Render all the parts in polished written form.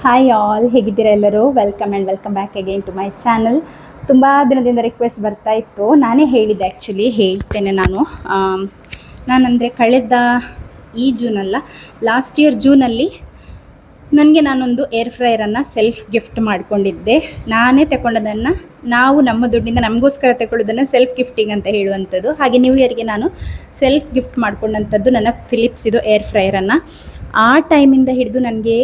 Hi all, ಹೇಗಿದ್ದೀರಾ ಎಲ್ಲರೂ? Welcome and welcome back again to my channel. ತುಂಬ ದಿನದಿಂದ ರಿಕ್ವೆಸ್ಟ್ ಬರ್ತಾ ಇತ್ತು, ನಾನೇ ಹೇಳಿದ್ದೆ. ಆ್ಯಕ್ಚುಲಿ ಹೇಳ್ತೇನೆ ನಾನಂದರೆ ಕಳೆದ ಈ ಜೂನಲ್ಲ, ಲಾಸ್ಟ್ ಇಯರ್ ಜೂನಲ್ಲಿ ನನಗೆ ನಾನೊಂದು ಏರ್ ಫ್ರೈಯರನ್ನು ಸೆಲ್ಫ್ ಗಿಫ್ಟ್ ಮಾಡಿಕೊಂಡಿದ್ದೆ. ನಾನೇ ತಗೊಂಡದನ್ನು, ನಾವು ನಮ್ಮ ದುಡ್ಡಿಂದ ನಮಗೋಸ್ಕರ ತಗೊಳ್ಳೋದನ್ನು ಸೆಲ್ಫ್ ಗಿಫ್ಟಿಂಗ್ ಅಂತ ಹೇಳುವಂಥದ್ದು. ಹಾಗೆ ನ್ಯೂ ಇಯರ್ಗೆ ನಾನು ಸೆಲ್ಫ್ ಗಿಫ್ಟ್ ಮಾಡ್ಕೊಂಡಂಥದ್ದು ನನ್ನ ಫಿಲಿಪ್ಸಿದು ಏರ್ ಫ್ರೈಯರನ್ನು. ಆ ಟೈಮಿಂದ ಹಿಡಿದು ನನಗೆ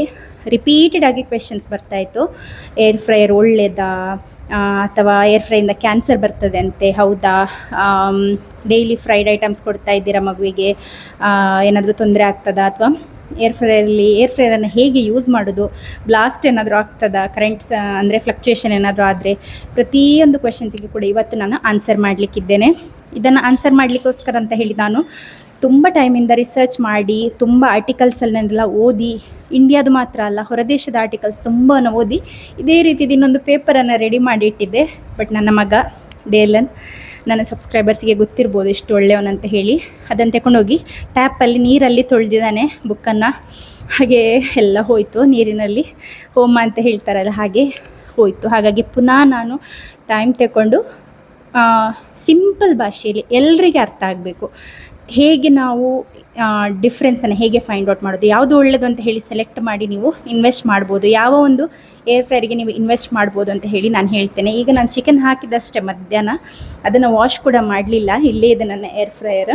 ರಿಪೀಟೆಡ್ ಆಗಿ ಕ್ವೆಶನ್ಸ್ ಬರ್ತಾಯಿತ್ತು. ಏರ್ ಫ್ರೈಯರ್ ಒಳ್ಳೆಯದಾ, ಅಥವಾ ಏರ್ ಫ್ರೈಯಿಂದ ಕ್ಯಾನ್ಸರ್ ಬರ್ತದೆ ಅಂತೆ, ಹೌದಾ? ಡೈಲಿ ಫ್ರೈಡ್ ಐಟಮ್ಸ್ ಕೊಡ್ತಾ ಇದ್ದೀರಾ ಮಗುವಿಗೆ, ಏನಾದರೂ ತೊಂದರೆ ಆಗ್ತದಾ? ಅಥವಾ ಏರ್ ಫ್ರೈಯರನ್ನು ಹೇಗೆ ಯೂಸ್ ಮಾಡೋದು, ಬ್ಲಾಸ್ಟ್ ಏನಾದರೂ ಆಗ್ತದಾ, ಕರೆಂಟ್ಸ್ ಅಂದರೆ ಫ್ಲಕ್ಚುಯೇಷನ್ ಏನಾದರೂ ಆದರೆ, ಪ್ರತಿಯೊಂದು ಕ್ವೆಶನ್ಸಿಗೆ ಕೂಡ ಇವತ್ತು ನಾನು ಆನ್ಸರ್ ಮಾಡಲಿಕ್ಕಿದ್ದೇನೆ. ಇದನ್ನು ಆನ್ಸರ್ ಮಾಡಲಿಕ್ಕೋಸ್ಕರ ಅಂತ ಹೇಳಿ ನಾನು ತುಂಬ ಟೈಮಿಂದ ರಿಸರ್ಚ್ ಮಾಡಿ, ತುಂಬ ಆರ್ಟಿಕಲ್ಸನ್ನೆಲ್ಲ ಓದಿ, ಇಂಡಿಯಾದು ಮಾತ್ರ ಅಲ್ಲ ಹೊರದೇಶದ ಆರ್ಟಿಕಲ್ಸ್ ತುಂಬ ಓದಿ ಇದೇ ರೀತಿದು ಇನ್ನೊಂದು ಪೇಪರನ್ನು ರೆಡಿ ಮಾಡಿ ಇಟ್ಟಿದ್ದೆ. ಬಟ್ ನನ್ನ ಮಗ ಡೇಲನ್, ನನ್ನ ಸಬ್ಸ್ಕ್ರೈಬರ್ಸಿಗೆ ಗೊತ್ತಿರ್ಬೋದು ಎಷ್ಟು ಒಳ್ಳೆಯವನಂತ ಹೇಳಿ, ಅದನ್ನು ತಗೊಂಡೋಗಿ ಟ್ಯಾಪಲ್ಲಿ ನೀರಲ್ಲಿ ತೊಳೆದಿದ್ದಾನೆ ಬುಕ್ಕನ್ನು. ಹಾಗೆ ಎಲ್ಲ ಹೋಯಿತು ನೀರಿನಲ್ಲಿ, ಹೋಮ ಅಂತ ಹೇಳ್ತಾರಲ್ಲ ಹಾಗೆ ಹೋಯಿತು. ಹಾಗಾಗಿ ಪುನಃ ನಾನು ಟೈಮ್ ತಗೊಂಡು ಸಿಂಪಲ್ ಭಾಷೆಯಲ್ಲಿ ಎಲ್ರಿಗೆ ಅರ್ಥ ಆಗಬೇಕು, ಹೇಗೆ ನಾವು ಡಿಫ್ರೆನ್ಸನ್ನು ಹೇಗೆ ಫೈಂಡ್ ಔಟ್ ಮಾಡೋದು, ಯಾವುದು ಒಳ್ಳೆಯದು ಅಂತ ಹೇಳಿ ಸೆಲೆಕ್ಟ್ ಮಾಡಿ ನೀವು ಇನ್ವೆಸ್ಟ್ ಮಾಡ್ಬೋದು, ಯಾವ ಒಂದು ಏರ್ ಫ್ರೈರಿಗೆ ನೀವು ಇನ್ವೆಸ್ಟ್ ಮಾಡ್ಬೋದು ಅಂತ ಹೇಳಿ ನಾನು ಹೇಳ್ತೇನೆ. ಈಗ ನಾನು ಚಿಕನ್ ಹಾಕಿದಷ್ಟೇ ಮಧ್ಯಾಹ್ನ, ಅದನ್ನು ವಾಶ್ ಕೂಡ ಮಾಡಲಿಲ್ಲ. ಇಲ್ಲೇ ಇದೆ ನನ್ನ ಏರ್ ಫ್ರೈಯರ್.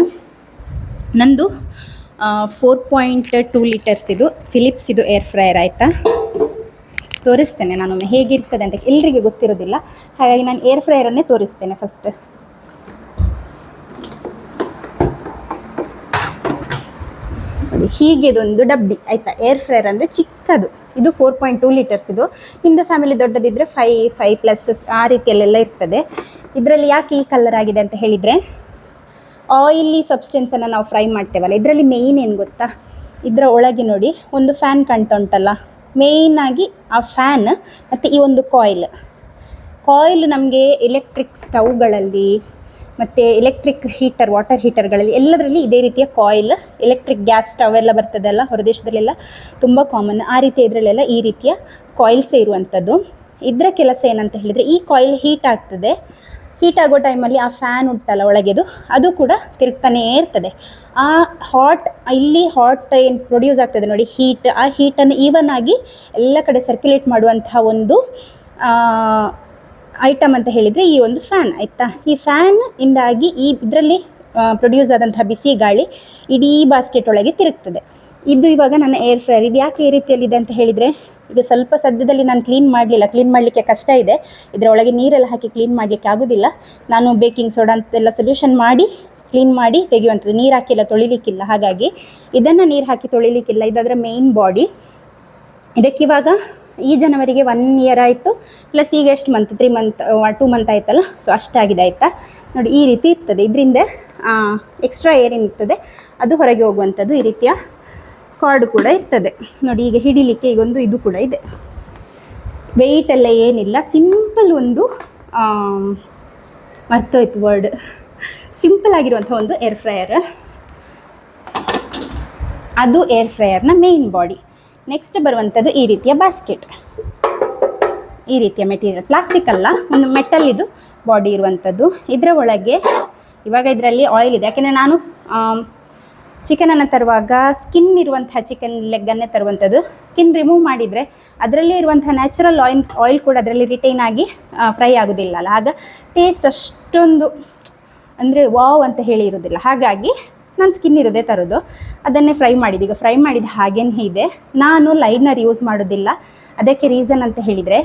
ನಂದು 4.2 ಲೀಟರ್ಸ್ ಇದು ಫಿಲಿಪ್ಸ್ ಇದು ಏರ್ ಫ್ರೈಯರ್. ಆಯಿತಾ, ತೋರಿಸ್ತೇನೆ ನಾನೊಮ್ಮೆ ಹೇಗಿರ್ತದೆ ಅಂತ, ಎಲ್ಲರಿಗೆ ಗೊತ್ತಿರೋದಿಲ್ಲ. ಹಾಗಾಗಿ ನಾನು ಏರ್ ಫ್ರೈಯರನ್ನೇ ತೋರಿಸ್ತೇನೆ ಫಸ್ಟ್. ನೋಡಿ, ಹೀಗೆದೊಂದು ಡಬ್ಬಿ ಆಯಿತಾ. ಏರ್ ಫ್ರೈಯರ್ ಅಂದರೆ ಚಿಕ್ಕದು, ಇದು 4.2 ಲೀಟರ್ಸ್ ಇದು. ನಿಮ್ಮದು ಫ್ಯಾಮಿಲಿ ದೊಡ್ಡದಿದ್ದರೆ 5+ ಆ ರೀತಿಯಲ್ಲೆಲ್ಲ ಇರ್ತದೆ. ಇದರಲ್ಲಿ ಯಾಕೆ ಈ ಕಲರ್ ಆಗಿದೆ ಅಂತ ಹೇಳಿದರೆ, ಆಯಿಲಿ ಸಬ್ಸ್ಟೆನ್ಸನ್ನು ನಾವು ಫ್ರೈ ಮಾಡ್ತೇವಲ್ಲ, ಇದರಲ್ಲಿ ಮೇಯ್ನ್ ಏನು ಗೊತ್ತಾ, ಇದರ ಒಳಗೆ ನೋಡಿ ಒಂದು ಫ್ಯಾನ್ ಕಾಣ್ತಾ ಉಂಟಲ್ಲ, ಮೇಯ್ನಾಗಿ ಆ ಫ್ಯಾನ್ ಮತ್ತು ಈ ಒಂದು ಕಾಯಿಲ್ ನಮಗೆ ಎಲೆಕ್ಟ್ರಿಕ್ ಸ್ಟವ್ಗಳಲ್ಲಿ ಮತ್ತು ಎಲೆಕ್ಟ್ರಿಕ್ ಹೀಟರ್, ವಾಟರ್ ಹೀಟರ್ಗಳಲ್ಲಿ ಎಲ್ಲದರಲ್ಲಿ ಇದೇ ರೀತಿಯ ಕಾಯಿಲ್, ಎಲೆಕ್ಟ್ರಿಕ್ ಗ್ಯಾಸ್ ಸ್ಟವ್ ಎಲ್ಲ ಬರ್ತದಲ್ಲ ಹೊರದೇಶದಲ್ಲೆಲ್ಲ ತುಂಬ ಕಾಮನ್, ಆ ರೀತಿಯ ಇದರಲ್ಲೆಲ್ಲ ಈ ರೀತಿಯ ಕಾಯಿಲ್ಸೇ ಇರುವಂಥದ್ದು. ಇದರ ಕೆಲಸ ಏನಂತ ಹೇಳಿದರೆ, ಈ ಕಾಯಿಲ್ ಹೀಟ್ ಆಗ್ತದೆ, ಹೀಟ್ ಆಗೋ ಟೈಮಲ್ಲಿ ಆ ಫ್ಯಾನ್ ಉಂಟಲ್ಲ ಒಳಗೆದು, ಅದು ಕೂಡ ತಿರುಗ್ತಾನೇ ಇರ್ತದೆ. ಆ ಇಲ್ಲಿ ಹಾಟ್ ಏನು ಪ್ರೊಡ್ಯೂಸ್ ಆಗ್ತದೆ ನೋಡಿ ಹೀಟ್, ಆ ಹೀಟನ್ನು ಈವನ್ ಆಗಿ ಎಲ್ಲ ಕಡೆ ಸರ್ಕ್ಯುಲೇಟ್ ಮಾಡುವಂತಹ ಒಂದು ಐಟಮ್ ಅಂತ ಹೇಳಿದರೆ ಈ ಒಂದು ಫ್ಯಾನ್. ಆಯಿತಾ, ಈ ಫ್ಯಾನ್ ಇಂದಾಗಿ ಇದರಲ್ಲಿ ಪ್ರೊಡ್ಯೂಸ್ ಆದಂತಹ ಬಿಸಿ ಗಾಳಿ ಇಡೀ ಬಾಸ್ಕೆಟ್ ಒಳಗೆ ತಿರುಗ್ತದೆ. ಇದು ಇವಾಗ ನನ್ನ ಏರ್ ಫ್ರೈಯರ್. ಇದು ಯಾಕೆ ಈ ರೀತಿಯಲ್ಲಿದೆ ಅಂತ ಹೇಳಿದರೆ, ಇದು ಸ್ವಲ್ಪ ಸದ್ಯದಲ್ಲಿ ನಾನು ಕ್ಲೀನ್ ಮಾಡಲಿಕ್ಕೆ ಕಷ್ಟ ಇದೆ. ಇದರೊಳಗೆ ನೀರೆಲ್ಲ ಹಾಕಿ ಕ್ಲೀನ್ ಮಾಡಲಿಕ್ಕೆ ಆಗೋದಿಲ್ಲ. ನಾನು ಬೇಕಿಂಗ್ ಸೋಡಾ ಅಂತೆಲ್ಲ ಸೊಲ್ಯೂಷನ್ ಮಾಡಿ ಕ್ಲೀನ್ ಮಾಡಿ ತೆಗೆಯುವಂಥದ್ದು, ನೀರು ಹಾಕಿಲ್ಲ ತೊಳಿಲಿಕ್ಕಿಲ್ಲ. ಹಾಗಾಗಿ ಇದನ್ನು ನೀರು ಹಾಕಿ ತೊಳಿಲಿಕ್ಕಿಲ್ಲ, ಇದರ ಮೇಯ್ನ್ ಬಾಡಿ. ಇದಕ್ಕಿವಾಗ ಈ ಜನವರಿಗೆ 1 ಇಯರ್ ಆಯಿತು, ಪ್ಲಸ್ ಈಗ ಎಷ್ಟು ಮಂತ್, 2 ಮಂತ್ ಆಯ್ತಲ್ಲ, ಸೊ ಅಷ್ಟಾಗಿದೆ. ಆಯಿತಾ, ನೋಡಿ ಈ ರೀತಿ ಇರ್ತದೆ. ಇದರಿಂದ ಎಕ್ಸ್ಟ್ರಾ ಏರ್ ಏನಿರ್ತದೆ ಅದು ಹೊರಗೆ ಹೋಗುವಂಥದ್ದು. ಈ ರೀತಿಯ ಕಾರ್ಡ್ ಕೂಡ ಇರ್ತದೆ ನೋಡಿ. ಈಗ ಹಿಡಿಲಿಕ್ಕೆ ಈಗೊಂದು ಇದು ಕೂಡ ಇದೆ. ವೆಯ್ಟ್ ಎಲ್ಲ ಏನಿಲ್ಲ, ಸಿಂಪಲ್ ಒಂದು ಮರ್ತೋಯ್ತು ವರ್ಡ್, ಸಿಂಪಲ್ ಆಗಿರುವಂಥ ಒಂದು ಏರ್ ಫ್ರೈಯರ್. ಅದು ಏರ್ ಫ್ರೈಯರ್ನ ಮೇಯ್ನ್ ಬಾಡಿ. ನೆಕ್ಸ್ಟ್ ಬರುವಂಥದ್ದು ಈ ರೀತಿಯ ಬಾಸ್ಕೆಟ್, ಈ ರೀತಿಯ ಮೆಟೀರಿಯಲ್, ಪ್ಲಾಸ್ಟಿಕ್ ಅಲ್ಲ, ಒಂದು ಮೆಟಲ್ ಇದು ಬಾಡಿ ಇರುವಂಥದ್ದು. ಇದರ ಒಳಗೆ ಇವಾಗ ಇದರಲ್ಲಿ ಆಯಿಲ್ ಇದೆ. ಯಾಕೆಂದರೆ ನಾನು ಚಿಕನನ್ನು ತರುವಾಗ ಸ್ಕಿನ್ ಇರುವಂತಹ ಚಿಕನ್ ಲೆಗ್ಗನ್ನೇ ತರುವಂಥದ್ದು. ಸ್ಕಿನ್ ರಿಮೂವ್ ಮಾಡಿದರೆ ಅದರಲ್ಲೇ ಇರುವಂಥ ನ್ಯಾಚುರಲ್ ಆಯಿಲ್ ಕೂಡ ಅದರಲ್ಲಿ ರಿಟೈನ್ ಆಗಿ ಫ್ರೈ ಆಗೋದಿಲ್ಲ ಅಲ್ಲ, ಆಗ ಟೇಸ್ಟ್ ಅಷ್ಟೊಂದು ಅಂದರೆ ವಾವ್ ಅಂತ ಹೇಳಿ ಇರೋದಿಲ್ಲ. ಹಾಗಾಗಿ ನಾನು ಸ್ಕಿನ್ ಇರೋದೇ ತರೋದು, ಅದನ್ನೇ ಫ್ರೈ ಮಾಡಿದ್ದು. ಈಗ ಫ್ರೈ ಮಾಡಿದ ಹಾಗೇನೇ ಇದೆ. ನಾನು ಲೈನರ್ ಯೂಸ್ ಮಾಡೋದಿಲ್ಲ. ಅದಕ್ಕೆ ರೀಸನ್ ಅಂತ ಹೇಳಿದರೆ,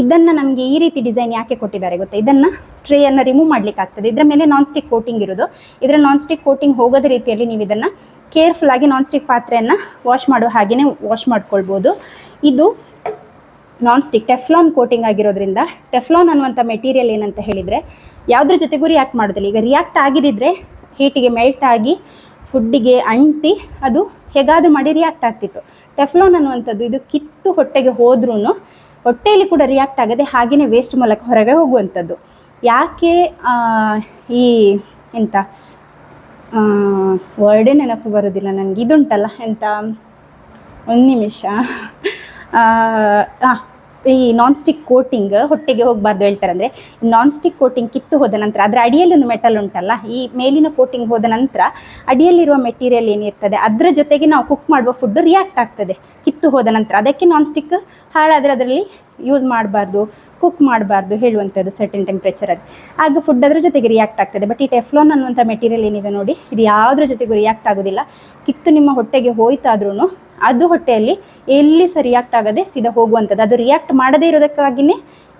ಇದನ್ನು ನಮಗೆ ಈ ರೀತಿ ಡಿಸೈನ್ ಯಾಕೆ ಕೊಟ್ಟಿದ್ದಾರೆ ಗೊತ್ತಾ, ಇದನ್ನು ಟ್ರೇಯನ್ನು ರಿಮೂವ್ ಮಾಡಲಿಕ್ಕೆ ಆಗ್ತದೆ. ಇದರ ಮೇಲೆ ನಾನ್ ಸ್ಟಿಕ್ ಕೋಟಿಂಗ್ ಇರೋದು. ಇದರ ನಾನ್ ಸ್ಟಿಕ್ ಕೋಟಿಂಗ್ ಹೋಗೋದ ರೀತಿಯಲ್ಲಿ ನೀವು ಇದನ್ನು ಕೇರ್ಫುಲ್ಲಾಗಿ ನಾನ್ ಸ್ಟಿಕ್ ಪಾತ್ರೆಯನ್ನು ವಾಶ್ ಮಾಡೋ ಹಾಗೆಯೇ ವಾಶ್ ಮಾಡ್ಕೊಳ್ಬೋದು. ಇದು ನಾನ್ ಸ್ಟಿಕ್ ಟೆಫ್ಲಾನ್ ಕೋಟಿಂಗ್ ಆಗಿರೋದ್ರಿಂದ, ಟೆಫ್ಲಾನ್ ಅನ್ನುವಂಥ ಮೆಟೀರಿಯಲ್ ಏನಂತ ಹೇಳಿದರೆ ಯಾವುದ್ರ ಜೊತೆಗೂ ರಿಯಾಕ್ಟ್ ಮಾಡೋದಿಲ್ಲ. ಈಗ ರಿಯಾಕ್ಟ್ ಆಗಿದ್ದರೆ ಹೀಟಿಗೆ ಮೆಲ್ಟ್ ಆಗಿ ಫುಡ್ಡಿಗೆ ಅಂಟಿ ಅದು ಹೇಗಾದರೂ ಮಾಡಿ ರಿಯಾಕ್ಟ್ ಆಗ್ತಿತ್ತು. ಟೆಫ್ಲಾನ್ ಅನ್ನುವಂಥದ್ದು ಇದು ಕಿತ್ತು ಹೊಟ್ಟೆಗೆ ಹೋದ್ರೂ ಹೊಟ್ಟೆಯಲ್ಲಿ ಕೂಡ ರಿಯಾಕ್ಟ್ ಆಗದೆ ಹಾಗೆಯೇ ವೇಸ್ಟ್ ಮೂಲಕ ಹೊರಗೆ ಹೋಗುವಂಥದ್ದು. ಯಾಕೆ ಈ ಎಂಥ ವರ್ಡೇ ನೆನಪು ಬರೋದಿಲ್ಲ ನನಗೆ. ಇದುಂಟಲ್ಲ ಎಂಥ, ಒಂದು ನಿಮಿಷ, ಈ ನಾನ್ ಸ್ಟಿಕ್ ಕೋಟಿಂಗ್ ಹೊಟ್ಟೆಗೆ ಹೋಗಬಾರ್ದು ಹೇಳ್ತಾರೆ. ಅಂದರೆ ನಾನ್ ಸ್ಟಿಕ್ ಕೋಟಿಂಗ್ ಕಿತ್ತು ಹೋದ ನಂತರ ಅದರ ಅಡಿಯಲ್ಲಿ ಒಂದು ಮೆಟಲ್ ಉಂಟಲ್ಲ, ಈ ಮೇಲಿನ ಕೋಟಿಂಗ್ ಹೋದ ನಂತರ ಅಡಿಯಲ್ಲಿರುವ ಮೆಟೀರಿಯಲ್ ಏನಿರ್ತದೆ ಅದರ ಜೊತೆಗೆ ನಾವು ಕುಕ್ ಮಾಡುವ ಫುಡ್ ರಿಯಾಕ್ಟ್ ಆಗ್ತದೆ ಕಿತ್ತು ಹೋದ ನಂತರ. ಅದಕ್ಕೆ ನಾನ್ ಸ್ಟಿಕ್ ಹಾಳಾದರೆ ಅದರಲ್ಲಿ ಯೂಸ್ ಮಾಡಬಾರ್ದು, ಕುಕ್ ಮಾಡಬಾರ್ದು ಹೇಳುವಂಥದ್ದು ಸರ್ಟನ್ ಟೆಂಪ್ರೇಚರಲ್ಲಿ. ಆಗ ಫುಡ್ ಅದರ ಜೊತೆಗೆ ರಿಯಾಕ್ಟ್ ಆಗ್ತದೆ. ಬಟ್ ಈ ಟೆಫ್ಲಾನ್ ಅನ್ನುವಂಥ ಮೆಟೀರಿಯಲ್ ಏನಿದೆ ನೋಡಿ, ಇದು ಯಾವುದ್ರ ಜೊತೆಗೂ ರಿಯಾಕ್ಟ್ ಆಗೋದಿಲ್ಲ. ಕಿತ್ತು ನಿಮ್ಮ ಹೊಟ್ಟೆಗೆ ಹೋಯ್ತಾದ್ರೂ ಅದು ಹೊಟ್ಟೆಯಲ್ಲಿ ಎಲ್ಲಿ ಸಹ ರಿಯಾಕ್ಟ್ ಆಗದೆ ಸೀದಾ ಹೋಗುವಂಥದ್ದು. ಅದು ರಿಯಾಕ್ಟ್ ಮಾಡದೇ ಇರೋದಕ್ಕಾಗಿಯೇ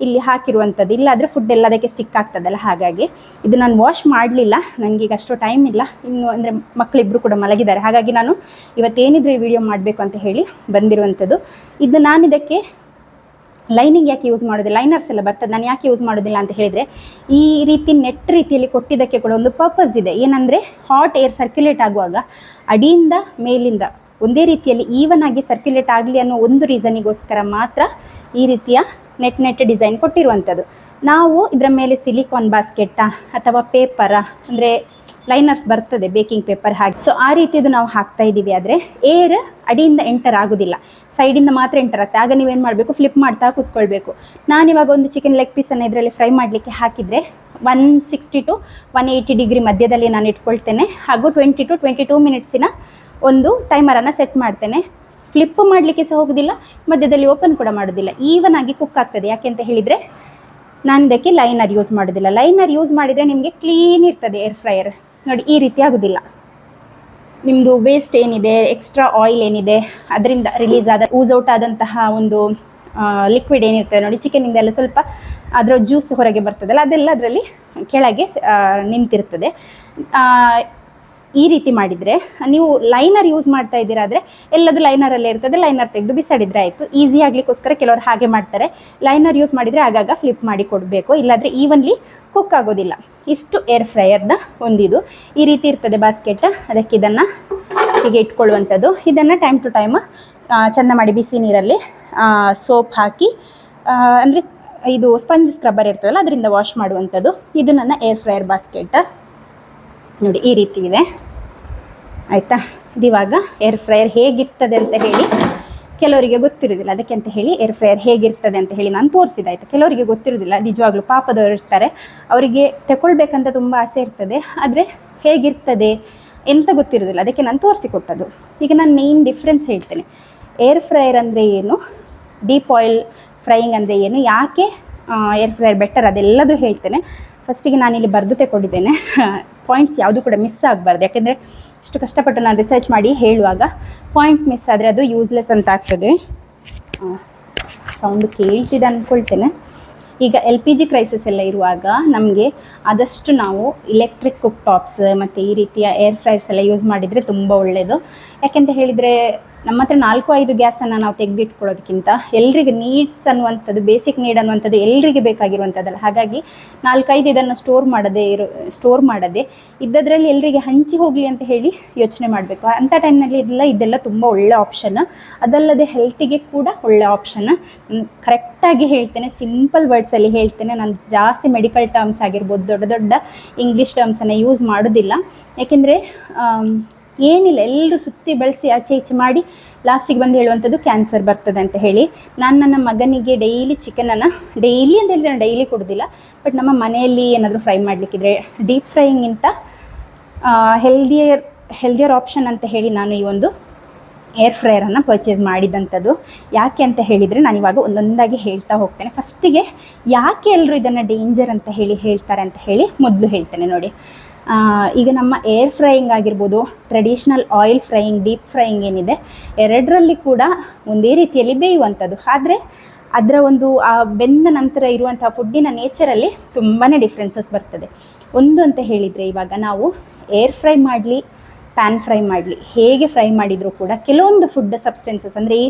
ಇಲ್ಲಿ ಹಾಕಿರುವಂಥದ್ದು, ಇಲ್ಲಾದರೆ ಫುಡ್ ಎಲ್ಲ ಅದಕ್ಕೆ ಸ್ಟಿಕ್ ಆಗ್ತದಲ್ಲ. ಹಾಗಾಗಿ ಇದು ನಾನು ವಾಶ್ ಮಾಡಲಿಲ್ಲ, ನನಗೀಗ ಅಷ್ಟು ಟೈಮ್ ಇಲ್ಲ. ಇನ್ನು ಅಂದರೆ ಮಕ್ಕಳಿಬ್ಬರು ಕೂಡ ಮಲಗಿದ್ದಾರೆ, ಹಾಗಾಗಿ ನಾನು ಇವತ್ತೇನಿದ್ರು ಈ ವಿಡಿಯೋ ಮಾಡಬೇಕು ಅಂತ ಹೇಳಿ ಬಂದಿರುವಂಥದ್ದು. ಇದು ನಾನು ಇದಕ್ಕೆ ಲೈನಿಂಗ್ ಯಾಕೆ ಯೂಸ್ ಮಾಡೋದಿಲ್ಲ, ಲೈನರ್ಸ್ ಎಲ್ಲ ಬರ್ತದೆ, ನಾನು ಯಾಕೆ ಯೂಸ್ ಮಾಡೋದಿಲ್ಲ ಅಂತ ಹೇಳಿದರೆ, ಈ ರೀತಿ ನೆಟ್ ರೀತಿಯಲ್ಲಿ ಕೊಟ್ಟಿದ್ದಕ್ಕೆ ಕೂಡ ಒಂದು ಪರ್ಪಸ್ ಇದೆ. ಏನಂದರೆ ಹಾಟ್ ಏರ್ ಸರ್ಕ್ಯುಲೇಟ್ ಆಗುವಾಗ ಅಡಿಯಿಂದ ಮೇಲಿಂದ ಒಂದೇ ರೀತಿಯಲ್ಲಿ ಈವನ್ ಆಗಿ ಸರ್ಕ್ಯುಲೇಟ್ ಆಗಲಿ ಅನ್ನೋ ಒಂದು ರೀಸನಿಗೋಸ್ಕರ ಮಾತ್ರ ಈ ರೀತಿಯ ನೆಟ್ ಡಿಸೈನ್ ಕೊಟ್ಟಿರುವಂಥದ್ದು. ನಾವು ಇದರ ಮೇಲೆ ಸಿಲಿಕಾನ್ ಬಾಸ್ಕೆಟಾ ಅಥವಾ ಪೇಪರಾ, ಅಂದರೆ ಲೈನರ್ಸ್ ಬರ್ತದೆ ಬೇಕಿಂಗ್ ಪೇಪರ್ ಹಾಗೆ, ಸೊ ಆ ರೀತಿಯದು ನಾವು ಹಾಕ್ತಾ ಇದ್ದೀವಿ. ಆದರೆ ಏರ್ ಅಡಿಯಿಂದ ಎಂಟರ್ ಆಗೋದಿಲ್ಲ, ಸೈಡಿಂದ ಮಾತ್ರ ಎಂಟರ್ ಆಗ್ತದೆ. ಆಗ ನೀವೇನು ಮಾಡಬೇಕು, ಫ್ಲಿಪ್ ಮಾಡ್ತಾ ಕೂತ್ಕೊಳ್ಬೇಕು. ನಾನಿವಾಗ ಒಂದು ಚಿಕನ್ ಲೆಗ್ ಪೀಸನ್ನು ಇದರಲ್ಲಿ ಫ್ರೈ ಮಾಡಲಿಕ್ಕೆ ಹಾಕಿದರೆ 160 to 180 ಡಿಗ್ರಿ ಮಧ್ಯದಲ್ಲಿ ನಾನು ಇಟ್ಕೊಳ್ತೇನೆ. ಹಾಗೂ 20 to 22 ಮಿನಿಟ್ಸಿನ ಒಂದು ಟೈಮರನ್ನು ಸೆಟ್ ಮಾಡ್ತೇನೆ. ಫ್ಲಿಪ್ ಮಾಡಲಿಕ್ಕೆ ಸಹ ಹೋಗೋದಿಲ್ಲ, ಮಧ್ಯದಲ್ಲಿ ಓಪನ್ ಕೂಡ ಮಾಡೋದಿಲ್ಲ, ಈವನ್ ಆಗಿ ಕುಕ್ ಆಗ್ತದೆ. ಯಾಕೆ ಅಂತ ಹೇಳಿದರೆ ನಾನು ಇದಕ್ಕೆ ಲೈನರ್ ಯೂಸ್ ಮಾಡೋದಿಲ್ಲ. ಲೈನರ್ ಯೂಸ್ ಮಾಡಿದರೆ ನಿಮಗೆ ಕ್ಲೀನ್ ಇರ್ತದೆ ಏರ್ ಫ್ರೈಯರ್. ನೋಡಿ ಈ ರೀತಿ ಆಗೋದಿಲ್ಲ. ನಿಮ್ಮದು ವೇಸ್ಟ್ ಏನಿದೆ, ಎಕ್ಸ್ಟ್ರಾ ಆಯಿಲ್ ಏನಿದೆ, ಅದರಿಂದ ರಿಲೀಸ್ ಆದ ಊಸ್ ಔಟ್ ಆದಂತಹ ಒಂದು ಲಿಕ್ವಿಡ್ ಏನಿರ್ತದೆ ನೋಡಿ, ಚಿಕನಿಂದೆಲ್ಲ ಸ್ವಲ್ಪ ಅದರ ಜ್ಯೂಸ್ ಹೊರಗೆ ಬರ್ತದಲ್ಲ, ಅದೆಲ್ಲ ಅದರಲ್ಲಿ ಕೆಳಗೆ ನಿಂತಿರ್ತದೆ. ಈ ರೀತಿ ಮಾಡಿದರೆ, ನೀವು ಲೈನರ್ ಯೂಸ್ ಮಾಡ್ತಾ ಇದ್ದೀರಾ ಆದರೆ ಎಲ್ಲದು ಲೈನರಲ್ಲೇ ಇರ್ತದೆ, ಲೈನರ್ ತೆಗೆದು ಬಿಸಾಡಿದರೆ ಆಯಿತು. ಈಸಿ ಆಗಲಿಕ್ಕೋಸ್ಕರ ಕೆಲವರು ಹಾಗೆ ಮಾಡ್ತಾರೆ. ಲೈನರ್ ಯೂಸ್ ಮಾಡಿದರೆ ಆಗಾಗ ಫ್ಲಿಪ್ ಮಾಡಿ ಕೊಡಬೇಕು, ಇಲ್ಲಾಂದರೆ ಈವನ್ಲಿ ಕುಕ್ ಆಗೋದಿಲ್ಲ. ಇಷ್ಟು ಏರ್ ಫ್ರೈಯರ್ನ ಒಂದಿದು ಈ ರೀತಿ ಇರ್ತದೆ ಬಾಸ್ಕೆಟ್. ಅದಕ್ಕೆ ಇದನ್ನು ಹೀಗೆ ಇಟ್ಕೊಳ್ಳುವಂಥದ್ದು. ಇದನ್ನು ಟೈಮ್ ಟು ಟೈಮ್ ಚೆಂದ ಮಾಡಿ ಬಿಸಿ ನೀರಲ್ಲಿ ಸೋಪ್ ಹಾಕಿ, ಅಂದರೆ ಇದು ಸ್ಪಂಜ್ ಸ್ಕ್ರಬ್ಬರ್ ಇರ್ತದಲ್ಲ ಅದರಿಂದ ವಾಶ್ ಮಾಡುವಂಥದ್ದು. ಇದು ನನ್ನ ಏರ್ ಫ್ರೈಯರ್ ಬಾಸ್ಕೆಟ್. ನೋಡಿ ಈ ರೀತಿ ಇದೆ, ಆಯಿತಾ. ಇದಿವಾಗ ಏರ್ ಫ್ರೈಯರ್ ಹೇಗಿರ್ತದೆ ಅಂತ ಹೇಳಿ ಕೆಲವರಿಗೆ ಗೊತ್ತಿರೋದಿಲ್ಲ, ಅದಕ್ಕೆ ಅಂತ ಹೇಳಿ ಏರ್ ಫ್ರೈಯರ್ ಹೇಗಿರ್ತದೆ ಅಂತ ಹೇಳಿ ನಾನು ತೋರಿಸಿದೆ, ಆಯಿತಾ. ಕೆಲವರಿಗೆ ಗೊತ್ತಿರೋದಿಲ್ಲ, ನಿಜವಾಗ್ಲೂ ಪಾಪದವರು ಇರ್ತಾರೆ, ಅವರಿಗೆ ತಗೊಳ್ಬೇಕಂತ ತುಂಬ ಆಸೆ ಇರ್ತದೆ, ಆದರೆ ಹೇಗಿರ್ತದೆ ಎಂತ ಗೊತ್ತಿರೋದಿಲ್ಲ, ಅದಕ್ಕೆ ನಾನು ತೋರಿಸಿಕೊಟ್ಟದ್ದು. ಈಗ ನಾನು ಮೇಯ್ನ್ ಡಿಫ್ರೆನ್ಸ್ ಹೇಳ್ತೇನೆ. ಏರ್ ಫ್ರೈಯರ್ ಅಂದರೆ ಏನು, ಡೀಪ್ ಆಯಿಲ್ ಫ್ರೈಯಿಂಗ್ ಅಂದರೆ ಏನು, ಯಾಕೆ ಏರ್ ಫ್ರೈಯರ್ ಬೆಟರ್, ಅದೆಲ್ಲದೂ ಹೇಳ್ತೇನೆ. ಫಸ್ಟಿಗೆ ನಾನಿಲ್ಲಿ ಬರೆದು ತಗೊಂಡಿದ್ದೇನೆ, ಪಾಯಿಂಟ್ಸ್ ಯಾವುದು ಕೂಡ ಮಿಸ್ ಆಗಬಾರ್ದು. ಯಾಕೆಂದರೆ ಇಷ್ಟು ಕಷ್ಟಪಟ್ಟು ನಾನು ರಿಸರ್ಚ್ ಮಾಡಿ ಹೇಳುವಾಗ ಪಾಯಿಂಟ್ಸ್ ಮಿಸ್ ಆದರೆ ಅದು ಯೂಸ್ಲೆಸ್ ಅಂತ ಆಗ್ತದೆ. ಸೌಂಡು ಕೇಳ್ತಿದೆ ಅಂದ್ಕೊಳ್ತೇನೆ. ಈಗ LPG ಕ್ರೈಸಿಸ್ ಎಲ್ಲ ಇರುವಾಗ ನಮಗೆ ಆದಷ್ಟು ನಾವು ಇಲೆಕ್ಟ್ರಿಕ್ ಕುಕ್ ಟಾಪ್ಸ್ ಮತ್ತು ಈ ರೀತಿಯ ಏರ್ ಫ್ರೈರ್ಸ್ ಎಲ್ಲ ಯೂಸ್ ಮಾಡಿದರೆ ತುಂಬ ಒಳ್ಳೆಯದು. ಯಾಕೆಂತ ಹೇಳಿದರೆ ನಮ್ಮ ಹತ್ರ 4-5 ಗ್ಯಾಸನ್ನು ನಾವು ತೆಗೆದಿಟ್ಕೊಳ್ಳೋದಕ್ಕಿಂತ ಎಲ್ರಿಗೆ ನೀಡ್ಸ್ ಅನ್ನುವಂಥದ್ದು, ಬೇಸಿಕ್ ನೀಡ್ ಅನ್ನುವಂಥದ್ದು ಎಲ್ರಿಗೆ ಬೇಕಾಗಿರುವಂಥದ್ದಲ್ಲ. ಹಾಗಾಗಿ 4-5 ಇದನ್ನು ಸ್ಟೋರ್ ಮಾಡದೆ ಇದ್ದದ್ರಲ್ಲಿ ಎಲ್ಲರಿಗೆ ಹಂಚಿ ಹೋಗಲಿ ಅಂತ ಹೇಳಿ ಯೋಚನೆ ಮಾಡಬೇಕು. ಅಂಥ ಟೈಮ್ನಲ್ಲಿ ಇದೆಲ್ಲ ತುಂಬ ಒಳ್ಳೆ ಆಪ್ಷನ್. ಅದಲ್ಲದೆ ಹೆಲ್ತಿಗೆ ಕೂಡ ಒಳ್ಳೆ ಆಪ್ಷನ್. ಕರೆಕ್ಟಾಗಿ ಹೇಳ್ತೇನೆ, ಸಿಂಪಲ್ ವರ್ಡ್ಸಲ್ಲಿ ಹೇಳ್ತೇನೆ. ನಾನು ಜಾಸ್ತಿ ಮೆಡಿಕಲ್ ಟರ್ಮ್ಸ್ ಆಗಿರ್ಬೋದು, ದೊಡ್ಡ ದೊಡ್ಡ ಇಂಗ್ಲೀಷ್ ಟರ್ಮ್ಸನ್ನು ಯೂಸ್ ಮಾಡೋದಿಲ್ಲ. ಯಾಕೆಂದರೆ ಏನಿಲ್ಲ, ಎಲ್ಲರೂ ಸುತ್ತಿ ಬಳಸಿ ಆಚೆ ಈಚೆ ಮಾಡಿ ಲಾಸ್ಟಿಗೆ ಬಂದು ಹೇಳುವಂಥದ್ದು ಕ್ಯಾನ್ಸರ್ ಬರ್ತದೆ ಅಂತ ಹೇಳಿ. ನಾನು ನನ್ನ ಮಗನಿಗೆ ಡೈಲಿ ಚಿಕನನ್ನು, ಡೈಲಿ ಅಂತ ಹೇಳಿದ್ರೆ ನಾನು ಡೈಲಿ ಕೊಡೋದಿಲ್ಲ, ಬಟ್ ನಮ್ಮ ಮನೆಯಲ್ಲಿ ಏನಾದರೂ ಫ್ರೈ ಮಾಡಲಿಕ್ಕಿದ್ರೆ ಡೀಪ್ ಫ್ರೈಯಿಂಗಿಂತ ಹೆಲ್ದಿಯರ್ ಆಪ್ಷನ್ ಅಂತ ಹೇಳಿ ನಾನು ಈ ಒಂದು ಏರ್ ಫ್ರೈಯರನ್ನು ಪರ್ಚೇಸ್ ಮಾಡಿದಂಥದ್ದು. ಯಾಕೆ ಅಂತ ಹೇಳಿದರೆ ನಾನು ಇವಾಗ ಒಂದೊಂದಾಗಿ ಹೇಳ್ತಾ ಹೋಗ್ತೇನೆ. ಫಸ್ಟಿಗೆ ಯಾಕೆ ಎಲ್ಲರೂ ಇದನ್ನು ಡೇಂಜರ್ ಅಂತ ಹೇಳ್ತಾರೆ ಅಂತ ಹೇಳಿ ಮೊದಲು ಹೇಳ್ತೇನೆ. ನೋಡಿ, ಈಗ ನಮ್ಮ ಏರ್ ಫ್ರೈಯಿಂಗ್ ಆಗಿರ್ಬೋದು, traditional oil frying, deep frying ಏನಿದೆ, ಎರಡರಲ್ಲಿ ಕೂಡ ಒಂದೇ ರೀತಿಯಲ್ಲಿ ಬೇಯುವಂಥದ್ದು. ಆದರೆ ಅದರ ಒಂದು ಬೆಂದ ನಂತರ ಇರುವಂಥ ಫುಡ್ಡಿನ ನೇಚರಲ್ಲಿ ತುಂಬಾ ಡಿಫ್ರೆನ್ಸಸ್ ಬರ್ತದೆ. ಒಂದು ಅಂತ ಹೇಳಿದರೆ, ಇವಾಗ ನಾವು ಏರ್ ಫ್ರೈ ಮಾಡಲಿ, ಪ್ಯಾನ್ ಫ್ರೈ ಮಾಡಲಿ, ಹೇಗೆ ಫ್ರೈ ಮಾಡಿದರೂ ಕೂಡ ಕೆಲವೊಂದು ಫುಡ್ ಸಬ್ಸ್ಟೆನ್ಸಸ್, ಅಂದರೆ ಈ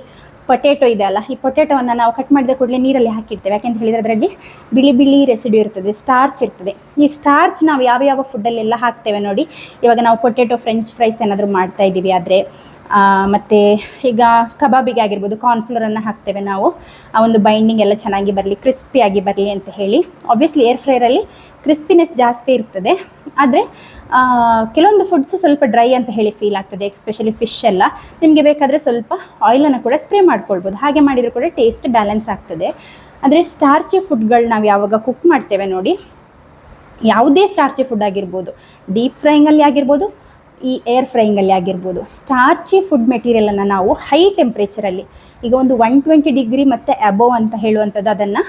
ಪೊಟೆಟೊ ಇದೆ ಅಲ್ಲ, ಈ ಪೊಟೆಟೊವನ್ನು ನಾವು ಕಟ್ ಮಾಡಿದ ಕೂಡಲೇ ನೀರಲ್ಲಿ ಹಾಕಿರ್ತೇವೆ. ಯಾಕೆಂತ ಹೇಳಿದರೆ ಅದರಲ್ಲಿ ಬಿಳಿ ಬಿಳಿ ರೆಸಿಡ್ಯೂ ಇರ್ತದೆ, ಸ್ಟಾರ್ಚ್ ಇರ್ತದೆ. ಈ ಸ್ಟಾರ್ಚ್ ನಾವು ಯಾವ ಫುಡ್ಡಲ್ಲೆಲ್ಲ ಹಾಕ್ತೇವೆ ನೋಡಿ. ಇವಾಗ ನಾವು ಪೊಟೆಟೊ ಫ್ರೆಂಚ್ ಫ್ರೈಸ್ ಏನಾದರೂ ಮಾಡ್ತಾಯಿದ್ದೀವಿ ಆದರೆ ಮತ್ತು ಈಗ ಕಬಾಬಿಗೆ ಆಗಿರ್ಬೋದು ಕಾರ್ನ್ಫ್ಲೋರನ್ನು ಹಾಕ್ತೇವೆ ನಾವು, ಆ ಒಂದು ಬೈಂಡಿಂಗ್ ಎಲ್ಲ ಚೆನ್ನಾಗಿ ಬರಲಿ, ಕ್ರಿಸ್ಪಿಯಾಗಿ ಬರಲಿ ಅಂತ ಹೇಳಿ. ಆಬ್ವಿಯಸ್ಲಿ ಏರ್ ಫ್ರೈರಲ್ಲಿ ಕ್ರಿಸ್ಪಿನೆಸ್ ಜಾಸ್ತಿ ಇರ್ತದೆ, ಆದರೆ ಕೆಲವೊಂದು ಫುಡ್ಸ್ ಸ್ವಲ್ಪ ಡ್ರೈ ಅಂತ ಹೇಳಿ ಫೀಲ್ ಆಗ್ತದೆ, ಎಸ್ಪೆಷಲಿ ಫಿಶ್ ಎಲ್ಲ. ನಿಮಗೆ ಬೇಕಾದರೆ ಸ್ವಲ್ಪ ಆಯಿಲನ್ನು ಕೂಡ ಸ್ಪ್ರೇ ಮಾಡ್ಕೊಳ್ಬೋದು, ಹಾಗೆ ಮಾಡಿದರೂ ಕೂಡ ಟೇಸ್ಟ್ ಬ್ಯಾಲೆನ್ಸ್ ಆಗ್ತದೆ. ಆದರೆ ಸ್ಟಾರ್ಚಿ ಫುಡ್ಗಳು ನಾವು ಯಾವಾಗ ಕುಕ್ ಮಾಡ್ತೇವೆ ನೋಡಿ, ಯಾವುದೇ ಸ್ಟಾರ್ಚಿ ಫುಡ್ ಆಗಿರ್ಬೋದು, ಡೀಪ್ ಫ್ರೈಯಿಂಗಲ್ಲಿ ಆಗಿರ್ಬೋದು, ಈ ಏರ್ ಫ್ರೈಯಿಂಗಲ್ಲಿ ಆಗಿರ್ಬೋದು, ಸ್ಟಾರ್ಚಿ ಫುಡ್ ಮೆಟೀರಿಯಲನ್ನು ನಾವು ಹೈ ಟೆಂಪ್ರೇಚರಲ್ಲಿ, ಈಗ ಒಂದು 120 ಡಿಗ್ರಿ ಮತ್ತು ಅಬೋವ್ ಅಂತ ಹೇಳುವಂಥದ್ದು ಅದನ್ನು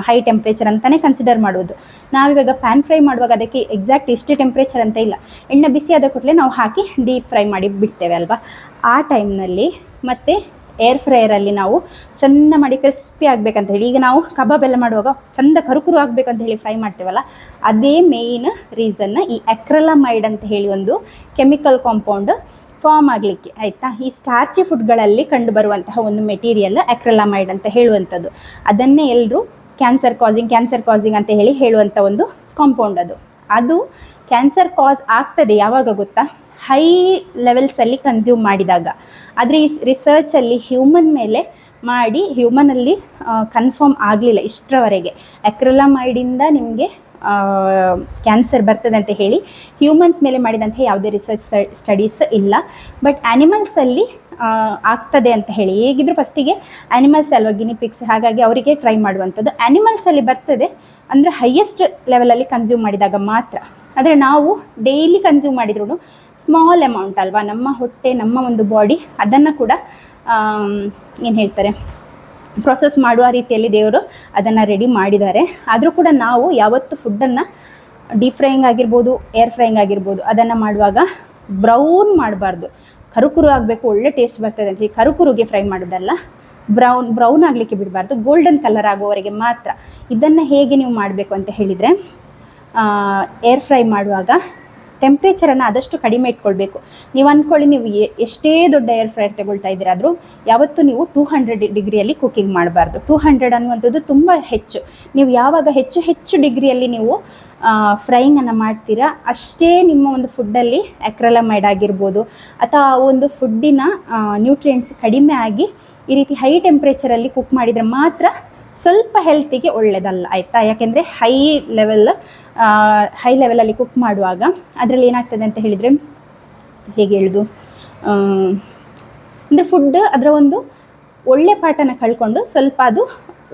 ಹೈ ಟೆಂಪ್ರೇಚರ್ ಅಂತಲೇ ಕನ್ಸಿಡರ್ ಮಾಡೋದು. ನಾವಿವಾಗ ಪ್ಯಾನ್ ಫ್ರೈ ಮಾಡುವಾಗ ಅದಕ್ಕೆ ಎಕ್ಸಾಕ್ಟ್ ಇಷ್ಟೇ ಟೆಂಪ್ರೇಚರ್ ಅಂತ ಇಲ್ಲ, ಎಣ್ಣೆ ಬಿಸಿ ಆದ ಕೂಡಲೇ ನಾವು ಹಾಕಿ ಡೀಪ್ ಫ್ರೈ ಮಾಡಿ ಬಿಡ್ತೇವೆ ಅಲ್ವಾ. ಆ ಟೈಮ್ನಲ್ಲಿ ಮತ್ತು ಏರ್ ಫ್ರೈಯರಲ್ಲಿ ನಾವು ಚೆಂದ ಮಾಡಿ ಕ್ರಿಸ್ಪಿ ಆಗಬೇಕಂತ ಹೇಳಿ, ಈಗ ನಾವು ಕಬಾಬೆಲ್ಲ ಮಾಡುವಾಗ ಚೆಂದ ಕರುಕುರು ಆಗಬೇಕಂತ ಹೇಳಿ ಫ್ರೈ ಮಾಡ್ತೇವಲ್ಲ, ಅದೇ ಮೇಯ್ನ್ ರೀಸನ್ನ ಈ ಅಕ್ರಿಲಾಮೈಡ್ ಅಂತ ಹೇಳಿ ಒಂದು ಕೆಮಿಕಲ್ ಕಾಂಪೌಂಡ್ ಫಾರ್ಮ್ ಆಗಲಿಕ್ಕೆ, ಆಯಿತಾ. ಈ ಸ್ಟಾರ್ಚಿ ಫುಡ್ಗಳಲ್ಲಿ ಕಂಡುಬರುವಂತಹ ಒಂದು ಮೆಟೀರಿಯಲ್ ಅಕ್ರಿಲಾಮೈಡ್ ಅಂತ ಹೇಳುವಂಥದ್ದು. ಅದನ್ನೇ ಎಲ್ಲರೂ ಕ್ಯಾನ್ಸರ್ ಕಾಸಿಂಗ್ ಅಂತ ಹೇಳಿ ಹೇಳುವಂಥ ಒಂದು ಕಾಂಪೌಂಡ್. ಅದು ಕ್ಯಾನ್ಸರ್ ಕಾಸ್ ಆಗ್ತದೆ ಯಾವಾಗ ಗೊತ್ತಾ, ಹೈ ಲೆವೆಲ್ಸಲ್ಲಿ ಕನ್ಸ್ಯೂಮ್ ಮಾಡಿದಾಗ. ಆದರೆ ಈ ರಿಸರ್ಚಲ್ಲಿ ಹ್ಯೂಮನ್ ಮೇಲೆ ಮಾಡಿ ಹ್ಯೂಮನಲ್ಲಿ ಕನ್ಫರ್ಮ್ ಆಗಲಿಲ್ಲ ಇಷ್ಟರವರೆಗೆ, ಅಕ್ರಿಲಾಮೈಡಿಂದ ನಿಮಗೆ ಕ್ಯಾನ್ಸರ್ ಬರ್ತದೆ ಅಂತ ಹೇಳಿ ಹ್ಯೂಮನ್ಸ್ ಮೇಲೆ ಮಾಡಿದಂಥ ಯಾವುದೇ ರಿಸರ್ಚ್ ಸ್ಟಡೀಸ್ ಇಲ್ಲ. ಬಟ್ ಆ್ಯನಿಮಲ್ಸಲ್ಲಿ ಆಗ್ತದೆ ಅಂತ ಹೇಳಿ, ಹೇಗಿದ್ರು ಫಸ್ಟಿಗೆ ಆ್ಯನಿಮಲ್ಸ್ ಅಲ್ವಾ ಗಿನಿಪಿಕ್ಸ್, ಹಾಗಾಗಿ ಅವರಿಗೆ ಟ್ರೈ ಮಾಡುವಂಥದ್ದು. ಆ್ಯನಿಮಲ್ಸಲ್ಲಿ ಬರ್ತದೆ ಅಂದರೆ ಹೈಯೆಸ್ಟ್ ಲೆವೆಲಲ್ಲಿ ಕನ್ಸ್ಯೂಮ್ ಮಾಡಿದಾಗ ಮಾತ್ರ. ಆದರೆ ನಾವು ಡೈಲಿ ಕನ್ಸ್ಯೂಮ್ ಮಾಡಿದ್ರು ಸ್ಮಾಲ್ ಅಮೌಂಟ್ ಅಲ್ವಾ, ನಮ್ಮ ಹೊಟ್ಟೆ, ನಮ್ಮ ಒಂದು ಬಾಡಿ ಅದನ್ನು ಕೂಡ ಏನು ಹೇಳ್ತಾರೆ, ಪ್ರೊಸೆಸ್ ಮಾಡುವ ರೀತಿಯಲ್ಲಿ ದೇವರು ಅದನ್ನು ರೆಡಿ ಮಾಡಿದ್ದಾರೆ. ಆದರೂ ಕೂಡ ನಾವು ಯಾವತ್ತು ಫುಡ್ಡನ್ನು ಡೀಪ್ ಫ್ರೈಯಿಂಗ್ ಆಗಿರ್ಬೋದು, ಏರ್ ಫ್ರೈಯಿಂಗ್ ಆಗಿರ್ಬೋದು, ಅದನ್ನು ಮಾಡುವಾಗ ಬ್ರೌನ್ ಮಾಡಬಾರ್ದು. ಕರುಕುರು ಆಗಬೇಕು, ಒಳ್ಳೆ ಟೇಸ್ಟ್ ಬರ್ತದೆ ಅಂತ ಹೇಳಿ ಕರುಕುರುಗೆ ಫ್ರೈ ಮಾಡೋದಲ್ಲ, ಬ್ರೌನ್ ಆಗಲಿಕ್ಕೆ ಬಿಡಬಾರ್ದು, ಗೋಲ್ಡನ್ ಕಲರ್ ಆಗುವವರೆಗೆ ಮಾತ್ರ. ಇದನ್ನು ಹೇಗೆ ನೀವು ಮಾಡಬೇಕು ಅಂತ ಹೇಳಿದರೆ, ಏರ್ ಫ್ರೈ ಮಾಡುವಾಗ ಟೆಂಪ್ರೇಚರನ್ನು ಆದಷ್ಟು ಕಡಿಮೆ ಇಟ್ಕೊಳ್ಬೇಕು. ನೀವು ಅಂದ್ಕೊಳ್ಳಿ, ನೀವು ಎಷ್ಟೇ ದೊಡ್ಡ ಏರ್ ಫ್ರೈರ್ ತಗೊಳ್ತಾ ಇದ್ದೀರಾದರೂ ಯಾವತ್ತೂ ನೀವು 200 ಡಿಗ್ರಿಯಲ್ಲಿ ಕುಕ್ಕಿಂಗ್ ಮಾಡಬಾರ್ದು. 200 ಅನ್ನುವಂಥದ್ದು ತುಂಬ ಹೆಚ್ಚು. ನೀವು ಯಾವಾಗ ಹೆಚ್ಚು ಡಿಗ್ರಿಯಲ್ಲಿ ನೀವು ಫ್ರೈಯಿಂಗನ್ನು ಮಾಡ್ತೀರಾ, ಅಷ್ಟೇ ನಿಮ್ಮ ಒಂದು ಫುಡ್ಡಲ್ಲಿ ಅಕ್ರಿಲಾಮೈಡ್ ಆಗಿರ್ಬೋದು ಅಥವಾ ಆ ಒಂದು ಫುಡ್ಡಿನ ನ್ಯೂಟ್ರಿಯೆಂಟ್ಸ್ ಕಡಿಮೆ ಆಗಿ ಈ ರೀತಿ ಹೈ ಟೆಂಪ್ರೇಚರಲ್ಲಿ ಕುಕ್ ಮಾಡಿದರೆ ಮಾತ್ರ ಸ್ವಲ್ಪ ಹೆಲ್ತಿಗೆ ಒಳ್ಳೆಯದಲ್ಲ, ಆಯಿತಾ. ಯಾಕೆಂದರೆ ಹೈ ಲೆವೆಲಲ್ಲಿ ಕುಕ್ ಮಾಡುವಾಗ ಅದರಲ್ಲಿ ಏನಾಗ್ತದೆ ಅಂತ ಹೇಳಿದರೆ, ಹೇಗೆ ಹೇಳೋದು, ಅಂದರೆ ಫುಡ್ ಅದರ ಒಂದು ಒಳ್ಳೆ ಪಾರ್ಟನ್ನು ಕಳ್ಕೊಂಡು ಸ್ವಲ್ಪ ಅದು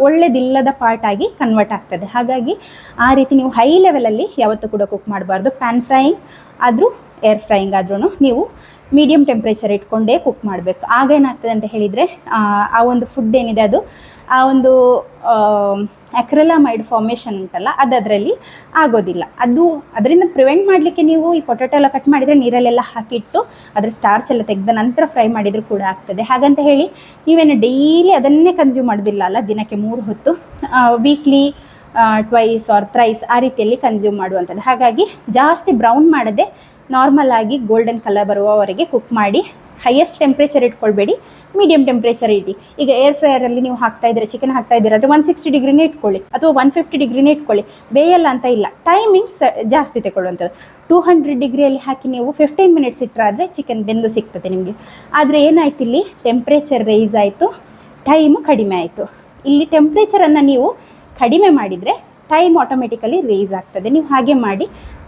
ಒಳ್ಳೆದಿಲ್ಲದ ಪಾರ್ಟಾಗಿ ಕನ್ವರ್ಟ್ ಆಗ್ತದೆ. ಹಾಗಾಗಿ ಆ ರೀತಿ ನೀವು ಹೈ ಲೆವೆಲಲ್ಲಿ ಯಾವತ್ತೂ ಕೂಡ ಕುಕ್ ಮಾಡಬಾರ್ದು. ಪ್ಯಾನ್ ಫ್ರೈಯಿಂಗ್ ಆದರೂ ಏರ್ ಫ್ರೈಯಿಂಗ್ ಆದ್ರೂ ನೀವು ಮೀಡಿಯಮ್ ಟೆಂಪ್ರೇಚರ್ ಇಟ್ಕೊಂಡೇ ಕುಕ್ ಮಾಡಬೇಕು. ಆಗ ಏನಾಗ್ತದೆ ಅಂತ ಹೇಳಿದರೆ, ಆ ಒಂದು ಫುಡ್ ಏನಿದೆ ಅದು ಆ ಒಂದು ಅಕ್ರಿಲಾಮೈಡ್ ಫಾರ್ಮೇಷನ್ ಉಂಟಲ್ಲ, ಅದು ಅದರಲ್ಲಿ ಆಗೋದಿಲ್ಲ. ಅದರಿಂದ ಪ್ರಿವೆಂಟ್ ಮಾಡಲಿಕ್ಕೆ ನೀವು ಈ ಪೊಟ್ಯಾಟೊ ಎಲ್ಲ ಕಟ್ ಮಾಡಿದರೆ ನೀರಲ್ಲೆಲ್ಲ ಹಾಕಿಟ್ಟು ಅದರ ಸ್ಟಾರ್ಚ್ ಎಲ್ಲ ತೆಗೆದ ನಂತರ ಫ್ರೈ ಮಾಡಿದರೂ ಕೂಡ ಆಗ್ತದೆ. ಹಾಗಂತ ಹೇಳಿ ನೀವೇನು ಡೈಲಿ ಅದನ್ನೇ ಕನ್ಸ್ಯೂಮ್ ಮಾಡೋದಿಲ್ಲ ಅಲ್ಲ, ದಿನಕ್ಕೆ 3 ಹೊತ್ತು, ವೀಕ್ಲಿ ಟ್ವೈಸ್ ಆರ್ ಥ್ರೈಸ್ ಆ ರೀತಿಯಲ್ಲಿ ಕನ್ಸ್ಯೂಮ್ ಮಾಡುವಂಥದ್ದು. ಹಾಗಾಗಿ ಜಾಸ್ತಿ ಬ್ರೌನ್ ಮಾಡದೆ ನಾರ್ಮಲ್ ಆಗಿ ಗೋಲ್ಡನ್ ಕಲರ್ ಬರುವವರೆಗೆ ಕುಕ್ ಮಾಡಿ. ಹೈಯೆಸ್ಟ್ ಟೆಂಪ್ರೇಚರ್ ಇಟ್ಕೊಳ್ಬೇಡಿ, ಮೀಡಿಯಮ್ ಟೆಂಪ್ರೇಚರ್ ಇಡಿ. ಈಗ ಏರ್ ಫ್ರೈಯರಲ್ಲಿ ನೀವು ಚಿಕನ್ ಹಾಕ್ತಾ ಇದ್ದೀರಾ ಅಂದರೆ 160 ಡಿಗ್ರಿನೇ ಇಟ್ಕೊಳ್ಳಿ ಅಥವಾ 150 ಡಿಗ್ರಿನೇ ಇಟ್ಕೊಳ್ಳಿ, ಬೇಯಲ್ಲ ಅಂತ ಇಲ್ಲ. ಟೈಮಿಂಗ್ಸ್ ಜಾಸ್ತಿ ತಗೊಳ್ಳುವಂಥದ್ದು. 200 ಡಿಗ್ರಿಯಲ್ಲಿ ಹಾಕಿ ನೀವು 15 ಮಿನಿಟ್ಸ್ ಇಟ್ಟರಾದರೆ ಚಿಕನ್ ಬೆಂದು ಸಿಗ್ತದೆ ನಿಮಗೆ. ಆದರೆ ಏನಾಯ್ತು, ಇಲ್ಲಿ ಟೆಂಪ್ರೇಚರ್ ರೈಸ್ ಆಯಿತು, ಟೈಮ್ ಕಡಿಮೆ ಆಯಿತು. ಇಲ್ಲಿ ಟೆಂಪ್ರೇಚರನ್ನು ನೀವು ಕಡಿಮೆ ಮಾಡಿದರೆ ಟೈಮ್ ಆಟೋಮೆಟಿಕಲಿ ರೇಸ್ ಆಗ್ತದೆ. ನೀವು ಹಾಗೆ ಮಾಡಿ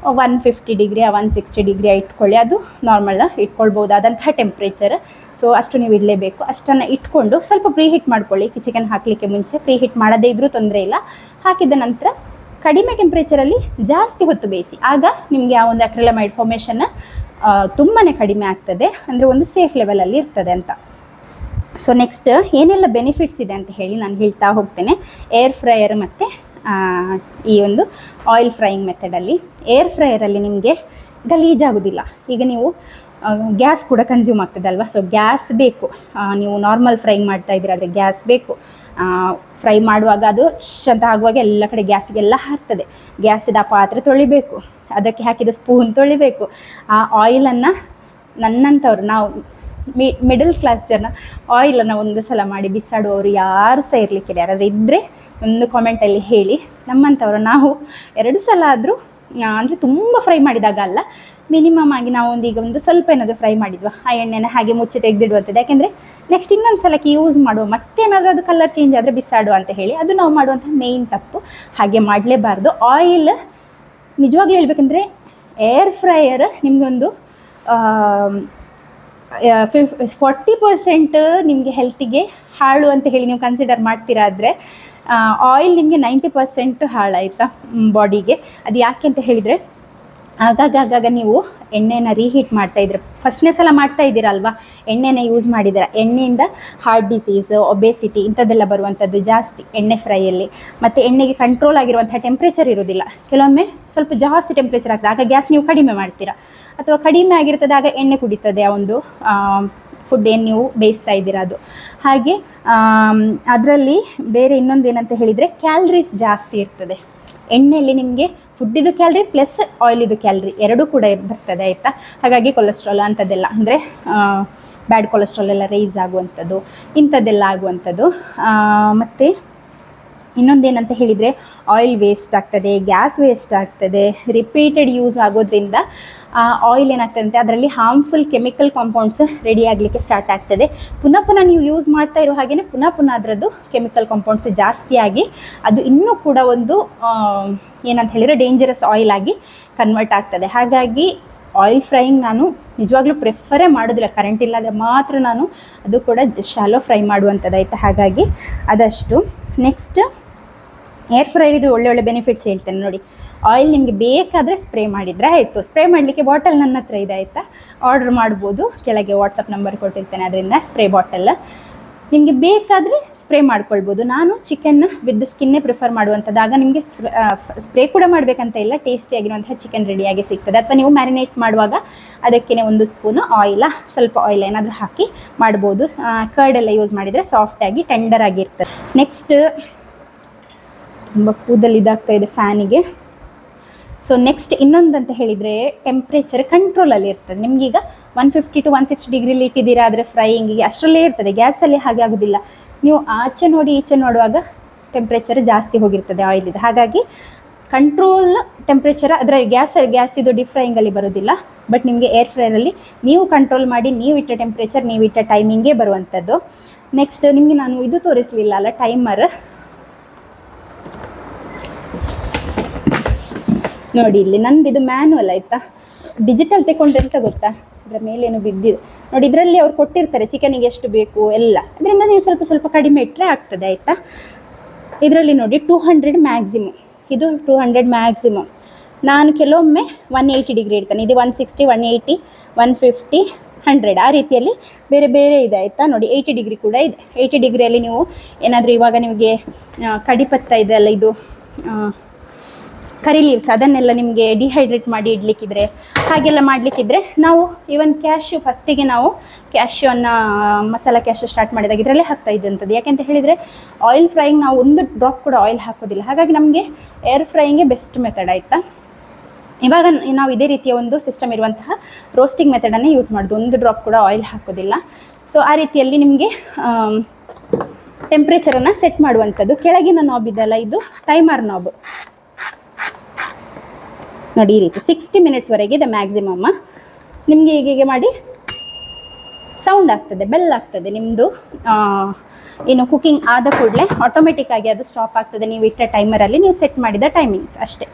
150 ಡಿಗ್ರಿ 160 ಡಿಗ್ರಿ ಇಟ್ಕೊಳ್ಳಿ, ಅದು ನಾರ್ಮಲ್ ಇಟ್ಕೊಳ್ಬೋದಾದಂತಹ ಟೆಂಪ್ರೇಚರ್. ಸೊ ಅಷ್ಟು ನೀವು ಇಡಲೇಬೇಕು. ಅಷ್ಟನ್ನು ಇಟ್ಕೊಂಡು ಸ್ವಲ್ಪ ಪ್ರೀ ಹೀಟ್ ಮಾಡ್ಕೊಳ್ಳಿ. ಚಿಕನ್ ಹಾಕಲಿಕ್ಕೆ ಮುಂಚೆ ಪ್ರೀ ಹೀಟ್ ಮಾಡದೇ ಇದ್ದರೂ ತೊಂದರೆ ಇಲ್ಲ. ಹಾಕಿದ ನಂತರ ಕಡಿಮೆ ಟೆಂಪ್ರೇಚರಲ್ಲಿ ಜಾಸ್ತಿ ಹೊತ್ತು ಬೇಯಿಸಿ. ಆಗ ನಿಮಗೆ ಆ ಒಂದು ಅಕ್ರಿಲಾಮೈಡ್ ಫಾರ್ಮೇಷನ್ ತುಂಬಾ ಕಡಿಮೆ ಆಗ್ತದೆ, ಅಂದರೆ ಒಂದು ಸೇಫ್ ಲೆವೆಲಲ್ಲಿ ಇರ್ತದೆ ಅಂತ. ಸೊ ನೆಕ್ಸ್ಟ್ ಏನೆಲ್ಲ ಬೆನಿಫಿಟ್ಸ್ ಇದೆ ಅಂತ ಹೇಳಿ ನಾನು ಹೇಳ್ತಾ ಹೋಗ್ತೇನೆ. ಏರ್ ಫ್ರೈಯರ್ ಮತ್ತು ಈ ಒಂದು ಆಯಿಲ್ ಫ್ರೈಯಿಂಗ್ ಮೆಥಡಲ್ಲಿ. ಏರ್ ಫ್ರೈಯರಲ್ಲಿ ನಿಮಗೆ ಗಲೀಜಾಗೋದಿಲ್ಲ. ಈಗ ನೀವು ಗ್ಯಾಸ್ ಕೂಡ ಕನ್ಸ್ಯೂಮ್ ಆಗ್ತದೆ ಅಲ್ವಾ, ಸೊ ಗ್ಯಾಸ್ ಬೇಕು. ನೀವು ನಾರ್ಮಲ್ ಫ್ರೈಯಿಂಗ್ ಮಾಡ್ತಾ ಇದ್ದೀರ ಆದರೆ ಗ್ಯಾಸ್ ಬೇಕು. ಫ್ರೈ ಮಾಡುವಾಗ ಅದು ಅಂತ ಆಗುವಾಗ ಎಲ್ಲ ಕಡೆ ಗ್ಯಾಸಿಗೆಲ್ಲ ಹಾಕ್ತದೆ. ಗ್ಯಾಸಿದ ಪಾತ್ರೆ ತೊಳಿಬೇಕು, ಅದಕ್ಕೆ ಹಾಕಿದ ಸ್ಪೂನ್ ತೊಳಿಬೇಕು. ಆ ಆಯಿಲನ್ನು ನನ್ನಂಥವ್ರು, ನಾವು ಮಿಡಲ್ ಕ್ಲಾಸ್ ಜನ ಆಯಿಲನ್ನು ಒಂದು ಸಲ ಮಾಡಿ ಬಿಸಾಡುವವರು ಯಾರು ಸಹ ಇರಲಿಕ್ಕಿಲ್ಲ. ಯಾರಾದರೂ ಇದ್ದರೆ ಒಂದು ಕಾಮೆಂಟಲ್ಲಿ ಹೇಳಿ. ನಮ್ಮಂಥವ್ರು ನಾವು 2 ಸಲ ಆದರೂ, ಅಂದರೆ ತುಂಬ ಫ್ರೈ ಮಾಡಿದಾಗ ಅಲ್ಲ, ಮಿನಿಮಮ್ ಆಗಿ ನಾವು ಈಗ ಒಂದು ಸ್ವಲ್ಪ ಏನಾದರೂ ಫ್ರೈ ಮಾಡಿದ್ವಾ ಆ ಎಣ್ಣೆನ ಹಾಗೆ ಮುಚ್ಚಿ ತೆಗೆದಿಡುವಂಥದ್ದು. ಯಾಕೆಂದರೆ ನೆಕ್ಸ್ಟ್ ಇನ್ನೊಂದು ಸಲಕ್ಕೆ ಯೂಸ್ ಮಾಡುವ ಮತ್ತೇನಾದರೂ ಅದು ಕಲರ್ ಚೇಂಜ್ ಆದರೆ ಬಿಸಾಡುವ ಅಂತ ಹೇಳಿ ಅದು ನಾವು ಮಾಡುವಂಥ ಮೇಯ್ನ್ ತಪ್ಪು. ಹಾಗೆ ಮಾಡಲೇಬಾರ್ದು. ಆಯಿಲ್ ನಿಜವಾಗ್ಲೂ ಹೇಳ್ಬೇಕಂದ್ರೆ ಏರ್ ಫ್ರೈಯರ್ ನಿಮಗೊಂದು 40% ನಿಮಗೆ ಹೆಲ್ತಿಗೆ ಹಾಳು ಅಂತ ಹೇಳಿ ನೀವು ಕನ್ಸಿಡರ್ ಮಾಡ್ತೀರಾ ಆದರೆ ಆಯಿಲ್ ನಿಮಗೆ 90% ಹಾಳಾಯಿತಾ ಬಾಡಿಗೆ. ಅದು ಯಾಕೆ ಅಂತ ಹೇಳಿದರೆ ಆಗಾಗ ನೀವು ಎಣ್ಣೆನ ರೀಹೀಟ್ ಮಾಡ್ತಾಯಿದ್ರೆ ಫಸ್ಟ್ನೇ ಸಲ ಮಾಡ್ತಾ ಇದ್ದೀರಲ್ವ, ಎಣ್ಣೆನ ಯೂಸ್ ಮಾಡಿದ್ದೀರ, ಎಣ್ಣೆಯಿಂದ ಹಾರ್ಟ್ ಡಿಸೀಸ್, ಒಬೆಸಿಟಿ ಇಂಥದ್ದೆಲ್ಲ ಬರುವಂಥದ್ದು ಜಾಸ್ತಿ ಎಣ್ಣೆ ಫ್ರೈಯಲ್ಲಿ. ಮತ್ತು ಎಣ್ಣೆಗೆ ಕಂಟ್ರೋಲ್ ಆಗಿರುವಂಥ ಟೆಂಪ್ರೇಚರ್ ಇರೋದಿಲ್ಲ, ಕೆಲವೊಮ್ಮೆ ಸ್ವಲ್ಪ ಜಾಸ್ತಿ ಟೆಂಪ್ರೇಚರ್ ಆಗ್ತದೆ, ಆಗ ಗ್ಯಾಸ್ ನೀವು ಕಡಿಮೆ ಮಾಡ್ತೀರಾ. ಅಥವಾ ಕಡಿಮೆ ಆಗಿರ್ತದೆ ಆಗ ಎಣ್ಣೆ ಕುಡಿತದೆ ಆ ಒಂದು ಫುಡ್ ಏನು ನೀವು ಬೇಯಿಸ್ತಾ ಇದ್ದೀರ ಅದು. ಹಾಗೆ ಅದರಲ್ಲಿ ಬೇರೆ ಇನ್ನೊಂದು ಏನಂತ ಹೇಳಿದರೆ ಕ್ಯಾಲ್ರೀಸ್ ಜಾಸ್ತಿ ಇರ್ತದೆ ಎಣ್ಣೆಯಲ್ಲಿ. ನಿಮಗೆ ಫುಡ್ಡಿದು ಕ್ಯಾಲ್ರಿ ಪ್ಲಸ್ ಆಯಿಲಿದು ಕ್ಯಾಲ್ರಿ ಎರಡೂ ಕೂಡ ಬರ್ತದೆ ಆಯಿತಾ. ಹಾಗಾಗಿ ಕೊಲೆಸ್ಟ್ರಾಲ್ ಅಂಥದ್ದೆಲ್ಲ ಅಂದರೆ ಬ್ಯಾಡ್ ಕೊಲೆಸ್ಟ್ರಾಲ್ ಎಲ್ಲ ರೈಸ್ ಆಗುವಂಥದ್ದು ಇಂಥದ್ದೆಲ್ಲ ಆಗುವಂಥದ್ದು. ಮತ್ತು ಇನ್ನೊಂದೇನಂತ ಹೇಳಿದರೆ ಆಯಿಲ್ ವೇಸ್ಟ್ ಆಗ್ತದೆ, ಗ್ಯಾಸ್ ವೇಸ್ಟ್ ಆಗ್ತದೆ. ರಿಪೀಟೆಡ್ ಯೂಸ್ ಆಗೋದ್ರಿಂದ ಆಯಿಲ್ ಏನಾಗ್ತದೆ ಅದರಲ್ಲಿ ಹಾರ್ಮ್ಫುಲ್ ಕೆಮಿಕಲ್ ಕಾಂಪೌಂಡ್ಸ್ ರೆಡಿ ಆಗಲಿಕ್ಕೆ ಸ್ಟಾರ್ಟ್ ಆಗ್ತದೆ. ಪುನಃ ನೀವು ಯೂಸ್ ಮಾಡ್ತಾ ಇರೋ ಹಾಗೆಯೇ ಪುನಃ ಅದರದ್ದು ಕೆಮಿಕಲ್ ಕಾಂಪೌಂಡ್ಸ್ ಜಾಸ್ತಿ ಆಗಿ ಅದು ಇನ್ನೂ ಕೂಡ ಒಂದು ಏನಂತ ಹೇಳಿದರೆ ಡೇಂಜರಸ್ ಆಯಿಲ್ ಆಗಿ ಕನ್ವರ್ಟ್ ಆಗ್ತದೆ. ಹಾಗಾಗಿ ಆಯಿಲ್ ಫ್ರೈಯಿಂಗ್ ನಾನು ನಿಜವಾಗ್ಲೂ ಪ್ರಿಫರೇ ಮಾಡೋದಿಲ್ಲ. ಕರೆಂಟ್ ಇಲ್ಲಾಂದರೆ ಮಾತ್ರ ನಾನು ಅದು ಕೂಡ ಶಾಲೋ ಫ್ರೈ ಮಾಡುವಂಥದ್ದಾಯ್ತು. ಹಾಗಾಗಿ ಅದಷ್ಟು. ನೆಕ್ಸ್ಟ್ ಏರ್ ಫ್ರೈದು ಒಳ್ಳೆ ಬೆನಿಫಿಟ್ಸ್ ಹೇಳ್ತೇನೆ ನೋಡಿ. ಆಯಿಲ್ ನಿಮಗೆ ಬೇಕಾದರೆ ಸ್ಪ್ರೇ ಮಾಡಿದರೆ ಆಯಿತು. ಸ್ಪ್ರೇ ಮಾಡಲಿಕ್ಕೆ ಬಾಟಲ್ ನನ್ನ ಹತ್ರ ಇದೆ ಆಯಿತಾ, ಆರ್ಡ್ರ್ ಮಾಡ್ಬೋದು. ಕೆಳಗೆ ವಾಟ್ಸಪ್ ನಂಬರ್ ಕೊಟ್ಟಿರ್ತೇನೆ, ಅದರಿಂದ ಸ್ಪ್ರೇ ಬಾಟಲ್ ನಿಮಗೆ ಬೇಕಾದರೆ ಸ್ಪ್ರೇ ಮಾಡ್ಕೊಳ್ಬೋದು. ನಾನು ಚಿಕನ್ ವಿತ್ ಸ್ಕಿನ್ನೇ ಪ್ರಿಫರ್ ಮಾಡುವಂಥದ್ದು. ಆಗ ನಿಮಗೆ ಸ್ಪ್ರೇ ಕೂಡ ಮಾಡಬೇಕಂತ ಇಲ್ಲ, ಟೇಸ್ಟಿಯಾಗಿರುವಂತಹ ಚಿಕನ್ ರೆಡಿಯಾಗಿ ಸಿಗ್ತದೆ. ಅಥವಾ ನೀವು ಮ್ಯಾರಿನೇಟ್ ಮಾಡುವಾಗ ಅದಕ್ಕೇ 1 ಸ್ಪೂನು ಆಯಿಲ, ಸ್ವಲ್ಪ ಆಯಿಲ್ ಏನಾದರೂ ಹಾಕಿ ಮಾಡ್ಬೋದು. ಕರ್ಡೆಲ್ಲ ಯೂಸ್ ಮಾಡಿದರೆ ಸಾಫ್ಟಾಗಿ ಟೆಂಡರ್ ಆಗಿರ್ತದೆ. ನೆಕ್ಸ್ಟ್ ತುಂಬ ಕೂದಲು ಇದಾಗ್ತಾ ಇದೆ ಫ್ಯಾನಿಗೆ. ಸೊ ನೆಕ್ಸ್ಟ್ ಇನ್ನೊಂದಂತ ಹೇಳಿದರೆ ಟೆಂಪ್ರೇಚರ್ ಕಂಟ್ರೋಲಲ್ಲಿ ಇರ್ತದೆ. ನಿಮಗೀಗ 150 to 160 ಡಿಗ್ರಿಲಿ ಇಟ್ಟಿದ್ದೀರಾ ಆದರೆ ಫ್ರೈಯಿಂಗಿಗೆ ಅಷ್ಟರಲ್ಲೇ ಇರ್ತದೆ. ಗ್ಯಾಸಲ್ಲಿ ಹಾಗೆ ಆಗೋದಿಲ್ಲ. ನೀವು ಆಚೆ ನೋಡಿ ಈಚೆ ನೋಡುವಾಗ ಟೆಂಪ್ರೇಚರ್ ಜಾಸ್ತಿ ಹೋಗಿರ್ತದೆ ಆಯಿಲಿದು. ಹಾಗಾಗಿ ಕಂಟ್ರೋಲ್ ಟೆಂಪ್ರೇಚರ್ ಅದರ ಗ್ಯಾಸ್ ಇದು ಡೀಪ್ ಫ್ರೈಯಿಂಗಲ್ಲಿ ಬರೋದಿಲ್ಲ. ಬಟ್ ನಿಮಗೆ ಏರ್ ಫ್ರೈರಲ್ಲಿ ನೀವು ಕಂಟ್ರೋಲ್ ಮಾಡಿ ನೀವು ಇಟ್ಟ ಟೆಂಪ್ರೇಚರ್ ನೀವು ಇಟ್ಟ ಟೈಮಿಂಗೇ ಬರುವಂಥದ್ದು. ನೆಕ್ಸ್ಟ್ ನಿಮಗೆ ನಾನು ಇದು ತೋರಿಸಲಿಲ್ಲ ಅಲ್ಲ, ಟೈಮರ್ ನೋಡಿ. ಇಲ್ಲಿ ನಂದು ಇದು ಮ್ಯಾನುವಲ್ ಆಯಿತಾ. ಡಿಜಿಟಲ್ ತಗೊಂಡ್ರೆ ಅಂತ ಗೊತ್ತಾ, ಇದರ ಮೇಲೇನು ಬಿದ್ದಿದೆ ನೋಡಿ. ಇದರಲ್ಲಿ ಅವ್ರು ಕೊಟ್ಟಿರ್ತಾರೆ ಚಿಕನಿಗೆ ಎಷ್ಟು ಬೇಕು ಎಲ್ಲ, ಅದರಿಂದ ನೀವು ಸ್ವಲ್ಪ ಕಡಿಮೆ ಇಟ್ಟರೆ ಆಗ್ತದೆ ಆಯಿತಾ. ಇದರಲ್ಲಿ ನೋಡಿ 200 ಮ್ಯಾಕ್ಸಿಮಮ್, ಇದು 200 ಮ್ಯಾಕ್ಸಿಮಮ್. ನಾನು ಕೆಲವೊಮ್ಮೆ 180 ಡಿಗ್ರಿ ಇಡ್ತೇನೆ. ಇದು 160, 180, 150, 100 ಆ ರೀತಿಯಲ್ಲಿ ಬೇರೆ ಇದೆ ಆಯಿತಾ. ನೋಡಿ 80 ಡಿಗ್ರಿ ಕೂಡ ಇದೆ. 80 ಡಿಗ್ರಿಯಲ್ಲಿ ನೀವು ಏನಾದರೂ ಇವಾಗ ನಿಮಗೆ ಕಡಿಪತ್ತ ಇದೆ ಅಲ್ಲ, ಇದು ಕರಿ ಲೀವ್ಸ್, ಅದನ್ನೆಲ್ಲ ನಿಮಗೆ ಡಿಹೈಡ್ರೇಟ್ ಮಾಡಿ ಇಡಲಿಕ್ಕಿದ್ರೆ ಹಾಗೆಲ್ಲ ಮಾಡಲಿಕ್ಕಿದ್ರೆ ನಾವು ಈವನ್ ಕ್ಯಾಶ್ಯೂ, ಫಸ್ಟಿಗೆ ನಾವು ಕ್ಯಾಶ್ಯೂವನ್ನು ಮಸಾಲ ಕ್ಯಾಶ್ಯೂ ಸ್ಟಾರ್ಟ್ ಮಾಡಿದಾಗ ಇದರಲ್ಲೇ ಹಾಕ್ತಾ ಇದ್ದಂಥದ್ದು. ಯಾಕೆಂತ ಹೇಳಿದರೆ ಆಯಿಲ್ ಫ್ರೈಯಿಂಗ್ ನಾವು ಒಂದು ಡ್ರಾಪ್ ಕೂಡ ಆಯಿಲ್ ಹಾಕೋದಿಲ್ಲ. ಹಾಗಾಗಿ ನಮಗೆ ಏರ್ ಫ್ರೈಯಿಂಗೇ ಬೆಸ್ಟ್ ಮೆಥಡ್ ಆಯಿತಾ. ಇವಾಗ ನಾವು ಇದೇ ರೀತಿಯ ಒಂದು ಸಿಸ್ಟಮ್ ಇರುವಂತಹ ರೋಸ್ಟಿಂಗ್ ಮೆಥಡನ್ನೇ ಯೂಸ್ ಮಾಡೋದು, ಒಂದು ಡ್ರಾಪ್ ಕೂಡ ಆಯಿಲ್ ಹಾಕೋದಿಲ್ಲ. ಸೊ ಆ ರೀತಿಯಲ್ಲಿ ನಿಮಗೆ ಟೆಂಪ್ರೇಚರನ್ನು ಸೆಟ್ ಮಾಡುವಂಥದ್ದು. ಕೆಳಗಿನ ನಾಬ್ ಇದಲ್ಲ, ಇದು ಟೈಮರ್ ನಾಬ್ ನೋಡಿ. ಈ ರೀತಿ 60 ಮಿನಿಟ್ಸ್ವರೆಗೆ ಇದೆ ಮ್ಯಾಕ್ಸಿಮಮ್ಮ. ನಿಮಗೆ ಹೀಗೆ ಮಾಡಿ ಸೌಂಡ್ ಆಗ್ತದೆ, ಬೆಲ್ ಆಗ್ತದೆ. ನಿಮ್ಮದು ಏನು ಕುಕ್ಕಿಂಗ್ ಆದ ಕೂಡಲೇ ಆಟೋಮೆಟಿಕ್ಕಾಗಿ ಅದು ಸ್ಟಾಪ್ ಆಗ್ತದೆ, ನೀವು ಇಟ್ಟ ಟೈಮರಲ್ಲಿ ನೀವು ಸೆಟ್ ಮಾಡಿದ ಟೈಮಿಂಗ್ಸ್ ಅಷ್ಟೇ.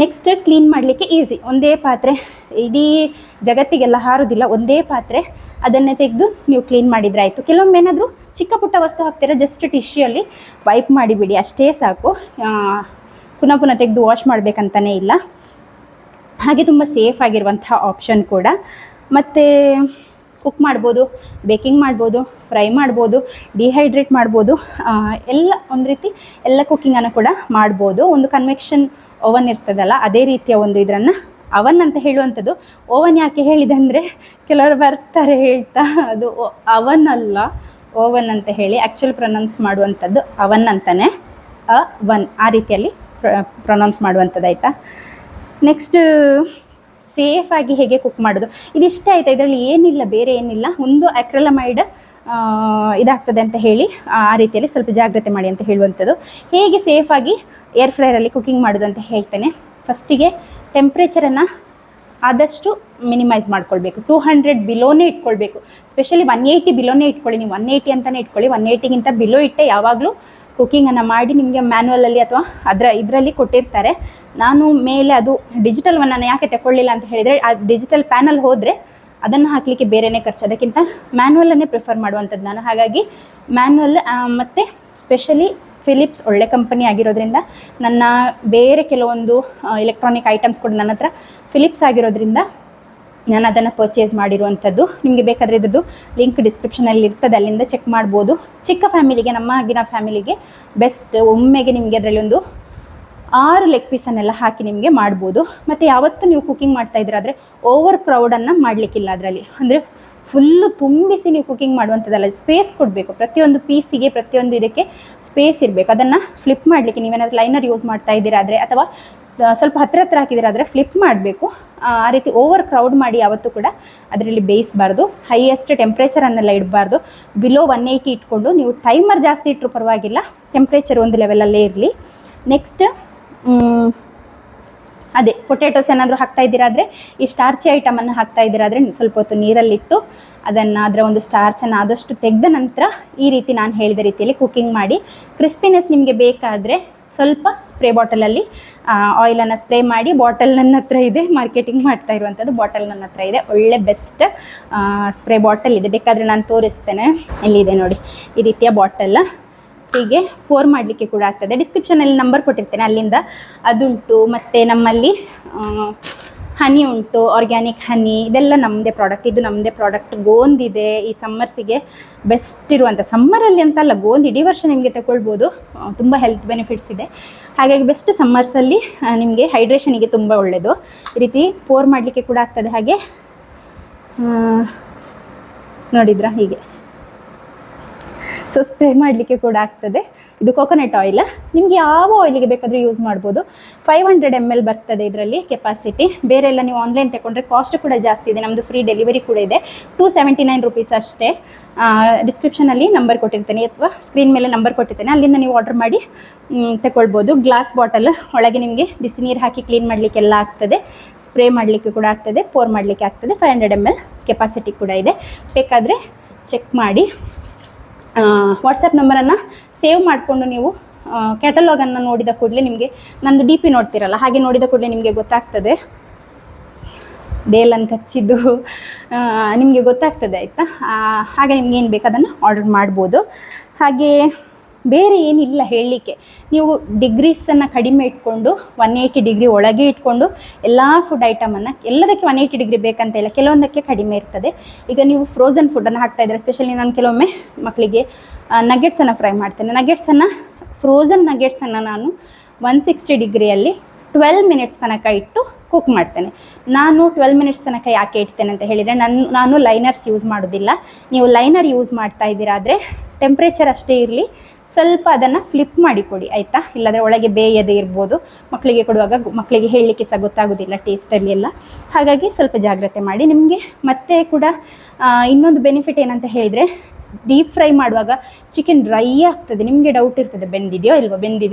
ನೆಕ್ಸ್ಟ್ ಕ್ಲೀನ್ ಮಾಡಲಿಕ್ಕೆ ಈಸಿ. ಒಂದೇ ಪಾತ್ರೆ, ಇಡೀ ಜಗತ್ತಿಗೆಲ್ಲ ಹಾರೋದಿಲ್ಲ, ಒಂದೇ ಪಾತ್ರೆ ಅದನ್ನೇ ತೆಗೆದು ನೀವು ಕ್ಲೀನ್ ಮಾಡಿದರೆ ಆಯಿತು. ಕೆಲವೊಮ್ಮೆ ಏನಾದರೂ ಚಿಕ್ಕ ಪುಟ್ಟ ವಸ್ತು ಹಾಕ್ತೀರಾ, ಜಸ್ಟ್ ಟಿಶ್ಯೂಯಲ್ಲಿ ವೈಪ್ ಮಾಡಿಬಿಡಿ ಅಷ್ಟೇ ಸಾಕು. ಪುನಃ ತೆಗೆದು ವಾಶ್ ಮಾಡಬೇಕಂತಲೇ ಇಲ್ಲ. ಹಾಗೆ ತುಂಬ ಸೇಫ್ ಆಗಿರುವಂಥ ಆಪ್ಷನ್ ಕೂಡ. ಮತ್ತು ಕುಕ್ ಮಾಡ್ಬೋದು, ಬೇಕಿಂಗ್ ಮಾಡ್ಬೋದು, ಫ್ರೈ ಮಾಡ್ಬೋದು, ಡಿಹೈಡ್ರೇಟ್ ಮಾಡ್ಬೋದು, ಎಲ್ಲ ಒಂದು ರೀತಿ ಎಲ್ಲ ಕುಕ್ಕಿಂಗನ್ನು ಕೂಡ ಮಾಡ್ಬೋದು. ಒಂದು ಕನ್ವೆಕ್ಷನ್ ಓವನ್ ಇರ್ತದಲ್ಲ, ಅದೇ ರೀತಿಯ ಒಂದು ಇದನ್ನು ಅವನ್ ಅಂತ ಹೇಳುವಂಥದ್ದು. ಓವನ್ ಯಾಕೆ ಹೇಳಿದೆ ಅಂದರೆ ಕೆಲವರು ಬರ್ತಾರೆ ಹೇಳ್ತಾ, ಅದು ಅವನ್ ಅಲ್ಲ ಓವನ್ ಅಂತ ಹೇಳಿ ಆ್ಯಕ್ಚುಲಿ ಪ್ರೊನೌನ್ಸ್ ಮಾಡುವಂಥದ್ದು ಅವನ್ ಅಂತಲೇ, ಅವನ್ ಆ ರೀತಿಯಲ್ಲಿ ಪ್ರೊನೌನ್ಸ್ ಮಾಡುವಂಥದ್ದು ಆಯಿತಾ. ನೆಕ್ಸ್ಟ್ ಸೇಫಾಗಿ ಹೇಗೆ ಕುಕ್ ಮಾಡೋದು, ಇದಿಷ್ಟ ಆಯಿತಾ. ಇದರಲ್ಲಿ ಏನಿಲ್ಲ, ಬೇರೆ ಏನಿಲ್ಲ. ಒಂದು ಅಕ್ರಿಲಮೈಡ್ ಇದಾಗ್ತದೆ ಅಂತ ಹೇಳಿ ಆ ರೀತಿಯಲ್ಲಿ ಸ್ವಲ್ಪ ಜಾಗ್ರತೆ ಮಾಡಿ ಅಂತ ಹೇಳುವಂಥದ್ದು. ಹೇಗೆ ಸೇಫಾಗಿ ಏರ್ ಫ್ರೈರಲ್ಲಿ ಕುಕ್ಕಿಂಗ್ ಮಾಡೋದು ಅಂತ ಹೇಳ್ತೇನೆ. ಫಸ್ಟಿಗೆ ಟೆಂಪ್ರೇಚರನ್ನು ಆದಷ್ಟು ಮಿನಿಮೈಸ್ ಮಾಡ್ಕೊಳ್ಬೇಕು. 200 ಬಿಲೋನೇ ಇಟ್ಕೊಳ್ಬೇಕು. ಸ್ಪೆಷಲಿ 180 ಬಿಲೋನೇ ಇಟ್ಕೊಳ್ಳಿ. ನೀವು 180 ಅಂತಲೇ ಇಟ್ಕೊಳ್ಳಿ. 180ಗಿಂತ ಬಿಲೋ ಇಟ್ಟೆ ಯಾವಾಗಲೂ ಕುಕ್ಕಿಂಗನ್ನು ಮಾಡಿ. ನಿಮಗೆ ಮ್ಯಾನ್ಯಲಲ್ಲಿ ಅಥವಾ ಇದರಲ್ಲಿ ಕೊಟ್ಟಿರ್ತಾರೆ. ನಾನು ಮೇಲೆ ಅದು ಡಿಜಿಟಲ್ ಒನ್ನನ್ನು ಯಾಕೆ ತಗೊಳ್ಳಿಲ್ಲ ಅಂತ ಹೇಳಿದರೆ, ಆ ಡಿಜಿಟಲ್ ಪ್ಯಾನಲ್ ಹೋದರೆ ಅದನ್ನು ಹಾಕಲಿಕ್ಕೆ ಬೇರೆಯೇ ಖರ್ಚು. ಅದಕ್ಕಿಂತ ಮ್ಯಾನ್ಯಲನ್ನೇ ಪ್ರಿಫರ್ ಮಾಡುವಂಥದ್ದು ನಾನು. ಹಾಗಾಗಿ ಮ್ಯಾನ್ಯಲ್ ಮತ್ತು ಸ್ಪೆಷಲಿ ಫಿಲಿಪ್ಸ್ ಒಳ್ಳೆ ಕಂಪನಿ ಆಗಿರೋದ್ರಿಂದ, ನನ್ನ ಬೇರೆ ಕೆಲವೊಂದು ಎಲೆಕ್ಟ್ರಾನಿಕ್ ಐಟಮ್ಸ್ ಕೂಡ ನನ್ನ ಹತ್ರ ಫಿಲಿಪ್ಸ್ ಆಗಿರೋದ್ರಿಂದ ನಾನು ಅದನ್ನು ಪರ್ಚೇಸ್ ಮಾಡಿರುವಂಥದ್ದು. ನಿಮಗೆ ಬೇಕಾದರೆ ಇದ್ರದ್ದು ಲಿಂಕ್ ಡಿಸ್ಕ್ರಿಪ್ಷನಲ್ಲಿ ಇರ್ತದೆ, ಅಲ್ಲಿಂದ ಚೆಕ್ ಮಾಡ್ಬೋದು. ಚಿಕ್ಕ ಫ್ಯಾಮಿಲಿಗೆ, ನಮ್ಮ ಆಗಿನ ಫ್ಯಾಮಿಲಿಗೆ ಬೆಸ್ಟ್. ಒಮ್ಮೆಗೆ ನಿಮಗೆ ಅದರಲ್ಲಿ ಒಂದು 6 ಲೆಗ್ ಪೀಸನ್ನೆಲ್ಲ ಹಾಕಿ ನಿಮಗೆ ಮಾಡ್ಬೋದು. ಮತ್ತು ಯಾವತ್ತೂ ನೀವು ಕುಕ್ಕಿಂಗ್ ಮಾಡ್ತಾಯಿದ್ರೆ ಆದರೆ ಓವರ್ ಕ್ರೌಡನ್ನು ಮಾಡಲಿಕ್ಕಿಲ್ಲ ಅದರಲ್ಲಿ. ಅಂದರೆ ಫುಲ್ಲು ತುಂಬಿಸಿ ನೀವು ಕುಕ್ಕಿಂಗ್ ಮಾಡುವಂಥದ್ದಲ್ಲ, ಸ್ಪೇಸ್ ಕೊಡಬೇಕು. ಪ್ರತಿಯೊಂದು ಪೀಸಿಗೆ, ಪ್ರತಿಯೊಂದು ಇದಕ್ಕೆ ಸ್ಪೇಸ್ ಇರಬೇಕು. ಅದನ್ನು ಫ್ಲಿಪ್ ಮಾಡಲಿಕ್ಕೆ ನೀವೇನಾದರೂ ಲೈನರ್ ಯೂಸ್ ಮಾಡ್ತಾ ಇದ್ದೀರಾದರೆ ಅಥವಾ ಸ್ವಲ್ಪ ಹತ್ತಿರ ಹಾಕಿದ್ದೀರಾದರೆ ಫ್ಲಿಪ್ ಮಾಡಬೇಕು. ಆ ರೀತಿ ಓವರ್ ಕ್ರೌಡ್ ಮಾಡಿ ಯಾವತ್ತೂ ಕೂಡ ಅದರಲ್ಲಿ ಬೇಯಿಸಬಾರ್ದು. ಹೈಯೆಸ್ಟ್ ಟೆಂಪ್ರೇಚರನ್ನೆಲ್ಲ ಇಡಬಾರ್ದು. ಬಿಲೋ 180 ಇಟ್ಕೊಂಡು, ನೀವು ಟೈಮರ್ ಜಾಸ್ತಿ ಇಟ್ಟರು ಪರವಾಗಿಲ್ಲ, ಟೆಂಪ್ರೇಚರ್ ಒಂದು ಲೆವೆಲಲ್ಲೇ ಇರಲಿ. ನೆಕ್ಸ್ಟ್ ಅದೇ ಪೊಟ್ಯಾಟೋಸ್ ಏನಾದರೂ ಹಾಕ್ತಾ ಇದ್ದೀರಾದರೆ, ಈ ಸ್ಟಾರ್ಚಿ ಐಟಮನ್ನು ಹಾಕ್ತಾ ಇದ್ದೀರಾದರೆ ಸ್ವಲ್ಪ ಹೊತ್ತು ನೀರಲ್ಲಿಟ್ಟು ಅದನ್ನು ಅದರ ಒಂದು ಸ್ಟಾರ್ಚನ್ನು ಆದಷ್ಟು ತೆಗೆದ ನಂತರ ಈ ರೀತಿ ನಾನು ಹೇಳಿದ ರೀತಿಯಲ್ಲಿ ಕುಕ್ಕಿಂಗ್ ಮಾಡಿ. ಕ್ರಿಸ್ಪಿನೆಸ್ ನಿಮಗೆ ಬೇಕಾದರೆ ಸ್ವಲ್ಪ ಸ್ಪ್ರೇ ಬಾಟಲಲ್ಲಿ ಆಯಿಲನ್ನು ಸ್ಪ್ರೇ ಮಾಡಿ. ಬಾಟಲ್ ನನ್ನ ಹತ್ರ ಇದೆ, ಮಾರ್ಕೆಟಿಂಗ್ ಮಾಡ್ತಾ ಇರುವಂಥದ್ದು ಬಾಟಲ್ ನನ್ನ ಹತ್ರ ಇದೆ. ಒಳ್ಳೆ ಬೆಸ್ಟ್ ಸ್ಪ್ರೇ ಬಾಟಲ್ ಇದೆ, ಬೇಕಾದರೆ ನಾನು ತೋರಿಸ್ತೇನೆ. ಇಲ್ಲಿದೆ ನೋಡಿ, ಈ ರೀತಿಯ ಬಾಟಲ್. ಹೀಗೆ ಪೋರ್ ಮಾಡಲಿಕ್ಕೆ ಕೂಡ ಆಗ್ತದೆ. ಡಿಸ್ಕ್ರಿಪ್ಷನಲ್ಲಿ ನಂಬರ್ ಕೊಟ್ಟಿರ್ತೇನೆ, ಅಲ್ಲಿಂದ ಅದುಂಟು. ಮತ್ತು ನಮ್ಮಲ್ಲಿ ಹನಿ ಉಂಟು, ಆರ್ಗ್ಯಾನಿಕ್ ಹನಿ, ಇದೆಲ್ಲ ನಮ್ಮದೇ ಪ್ರಾಡಕ್ಟ್. ಇದು ನಮ್ಮದೇ ಪ್ರಾಡಕ್ಟ್. ಗೋಂದ್ ಇದೆ, ಈ ಸಮ್ಮರ್ಸಿಗೆ ಬೆಸ್ಟ್ ಇರುವಂಥ. ಸಮ್ಮರಲ್ಲಿ ಅಂತಲ್ಲ, ಗೋಂದ್ ಇಡೀ ವರ್ಷ ನಿಮಗೆ ತಗೊಳ್ಬೋದು. ತುಂಬ ಹೆಲ್ತ್ ಬೆನಿಫಿಟ್ಸ್ ಇದೆ. ಹಾಗಾಗಿ ಬೆಸ್ಟ್ ಸಮ್ಮರ್ಸಲ್ಲಿ ನಿಮಗೆ ಹೈಡ್ರೇಷನಿಗೆ ತುಂಬ ಒಳ್ಳೆಯದು. ಈ ರೀತಿ ಪೋರ್ ಮಾಡಲಿಕ್ಕೆ ಕೂಡ ಆಗ್ತದೆ. ಹಾಗೆ ನೋಡಿದ್ರಾ, ಹೀಗೆ ಸೊ ಸ್ಪ್ರೇ ಮಾಡಲಿಕ್ಕೆ ಕೂಡ ಆಗ್ತದೆ. ಇದು ಕೊಕೊನಟ್ ಆಯಿಲ್. ನಿಮಗೆ ಯಾವ ಆಯಿಲಿಗೆ ಬೇಕಾದರೂ ಯೂಸ್ ಮಾಡ್ಬೋದು. 500 ml ಬರ್ತದೆ ಇದರಲ್ಲಿ ಕೆಪಾಸಿಟಿ. ಬೇರೆ ಎಲ್ಲ ನೀವು ಆನ್ಲೈನ್ ತಗೊಂಡ್ರೆ ಕಾಸ್ಟ್ ಕೂಡ ಜಾಸ್ತಿ ಇದೆ. ನಮ್ಮದು ಫ್ರೀ ಡೆಲಿವರಿ ಕೂಡ ಇದೆ. 279 ರುಪೀಸ್ ಅಷ್ಟೇ. ಡಿಸ್ಕ್ರಿಪ್ಷನಲ್ಲಿ ನಂಬರ್ ಕೊಟ್ಟಿರ್ತೇನೆ ಅಥವಾ ಸ್ಕ್ರೀನ್ ಮೇಲೆ ನಂಬರ್ ಕೊಟ್ಟಿರ್ತೇನೆ, ಅಲ್ಲಿಂದ ನೀವು ಆರ್ಡರ್ ಮಾಡಿ ತಗೊಳ್ಬೋದು. ಗ್ಲಾಸ್ ಬಾಟಲ್, ಒಳಗೆ ನಿಮಗೆ ಬಿಸಿ ನೀರು ಹಾಕಿ ಕ್ಲೀನ್ ಮಾಡಲಿಕ್ಕೆಲ್ಲ ಆಗ್ತದೆ. ಸ್ಪ್ರೇ ಮಾಡಲಿಕ್ಕೆ ಕೂಡ ಆಗ್ತದೆ, ಪೋರ್ ಮಾಡಲಿಕ್ಕೆ ಆಗ್ತದೆ. 500 ml ಕೆಪಾಸಿಟಿ ಕೂಡ ಇದೆ. ಬೇಕಾದರೆ ಚೆಕ್ ಮಾಡಿ. ವಾಟ್ಸಪ್ ನಂಬರನ್ನು ಸೇವ್ ಮಾಡಿಕೊಂಡು ನೀವು ಕ್ಯಾಟಲಾಗನ್ನು ನೋಡಿದ ಕೂಡಲೇ ನಿಮಗೆ, ನಂದು DP ನೋಡ್ತಿರಲ್ಲ, ಹಾಗೆ ನೋಡಿದ ಕೂಡಲೇ ನಿಮಗೆ ಗೊತ್ತಾಗ್ತದೆ. ಡೇಲನ್ನು ಕಚ್ಚಿದ್ದು ನಿಮಗೆ ಗೊತ್ತಾಗ್ತದೆ, ಆಯಿತಾ? ಹಾಗೆ ನಿಮ್ಗೆ ಏನು ಬೇಕು ಅದನ್ನು ಆರ್ಡರ್ ಮಾಡ್ಬೋದು. ಹಾಗೆ ಬೇರೆ ಏನಿಲ್ಲ ಹೇಳಲಿಕ್ಕೆ. ನೀವು ಡಿಗ್ರೀಸನ್ನು ಕಡಿಮೆ ಇಟ್ಕೊಂಡು 180 ಡಿಗ್ರಿ ಒಳಗೆ ಇಟ್ಕೊಂಡು ಎಲ್ಲ ಫುಡ್ ಐಟಮನ್ನು, ಎಲ್ಲದಕ್ಕೆ 180 ಡಿಗ್ರಿ ಬೇಕಂತ ಇಲ್ಲ, ಕೆಲವೊಂದಕ್ಕೆ ಕಡಿಮೆ ಇರ್ತದೆ. ಈಗ ನೀವು ಫ್ರೋಝನ್ ಫುಡ್ಡನ್ನು ಹಾಕ್ತಾಯಿದ್ರೆ, ಸ್ಪೆಷಲಿ ನಾನು ಕೆಲವೊಮ್ಮೆ ಮಕ್ಕಳಿಗೆ ನಗೆಟ್ಸನ್ನು ಫ್ರೈ ಮಾಡ್ತೇನೆ. ಫ್ರೋಝನ್ ನಗೆಟ್ಸನ್ನು ನಾನು 160 ಡಿಗ್ರಿಯಲ್ಲಿ 12 ಮಿನಿಟ್ಸ್ ತನಕ ಇಟ್ಟು ಕುಕ್ ಮಾಡ್ತೇನೆ. ನಾನು 12 ಮಿನಿಟ್ಸ್ ತನಕ ಯಾಕೆ ಇಡ್ತೇನೆ ಅಂತ ಹೇಳಿದರೆ, ನಾನು ಲೈನರ್ಸ್ ಯೂಸ್ ಮಾಡೋದಿಲ್ಲ. ನೀವು ಲೈನರ್ ಯೂಸ್ ಮಾಡ್ತಾ ಇದ್ದೀರಾದರೆ ಟೆಂಪ್ರೇಚರ್ ಅಷ್ಟೇ ಇರಲಿ, ಸ್ವಲ್ಪ ಅದನ್ನು ಫ್ಲಿಪ್ ಮಾಡಿ ಕೊಡಿ, ಆಯಿತಾ? ಇಲ್ಲಾಂದರೆ ಒಳಗೆ ಬೇಯದೇ ಇರ್ಬೋದು. ಮಕ್ಕಳಿಗೆ ಕೊಡುವಾಗ ಮಕ್ಕಳಿಗೆ ಹೇಳಲಿಕ್ಕೆ ಸಹ ಗೊತ್ತಾಗೋದಿಲ್ಲ ಟೇಸ್ಟಲ್ಲಿ ಎಲ್ಲ. ಹಾಗಾಗಿ ಸ್ವಲ್ಪ ಜಾಗ್ರತೆ ಮಾಡಿ. ನಿಮಗೆ ಮತ್ತೆ ಕೂಡ ಇನ್ನೊಂದು ಬೆನಿಫಿಟ್ ಏನಂತ ಹೇಳಿದರೆ, ಡೀಪ್ ಫ್ರೈ ಮಾಡುವಾಗ ಚಿಕನ್ ಡ್ರೈ ಆಗ್ತದೆ. ನಿಮಗೆ ಡೌಟ್ ಇರ್ತದೆ, ಬೆಂದಿದೆಯೋ ಇಲ್ವೋ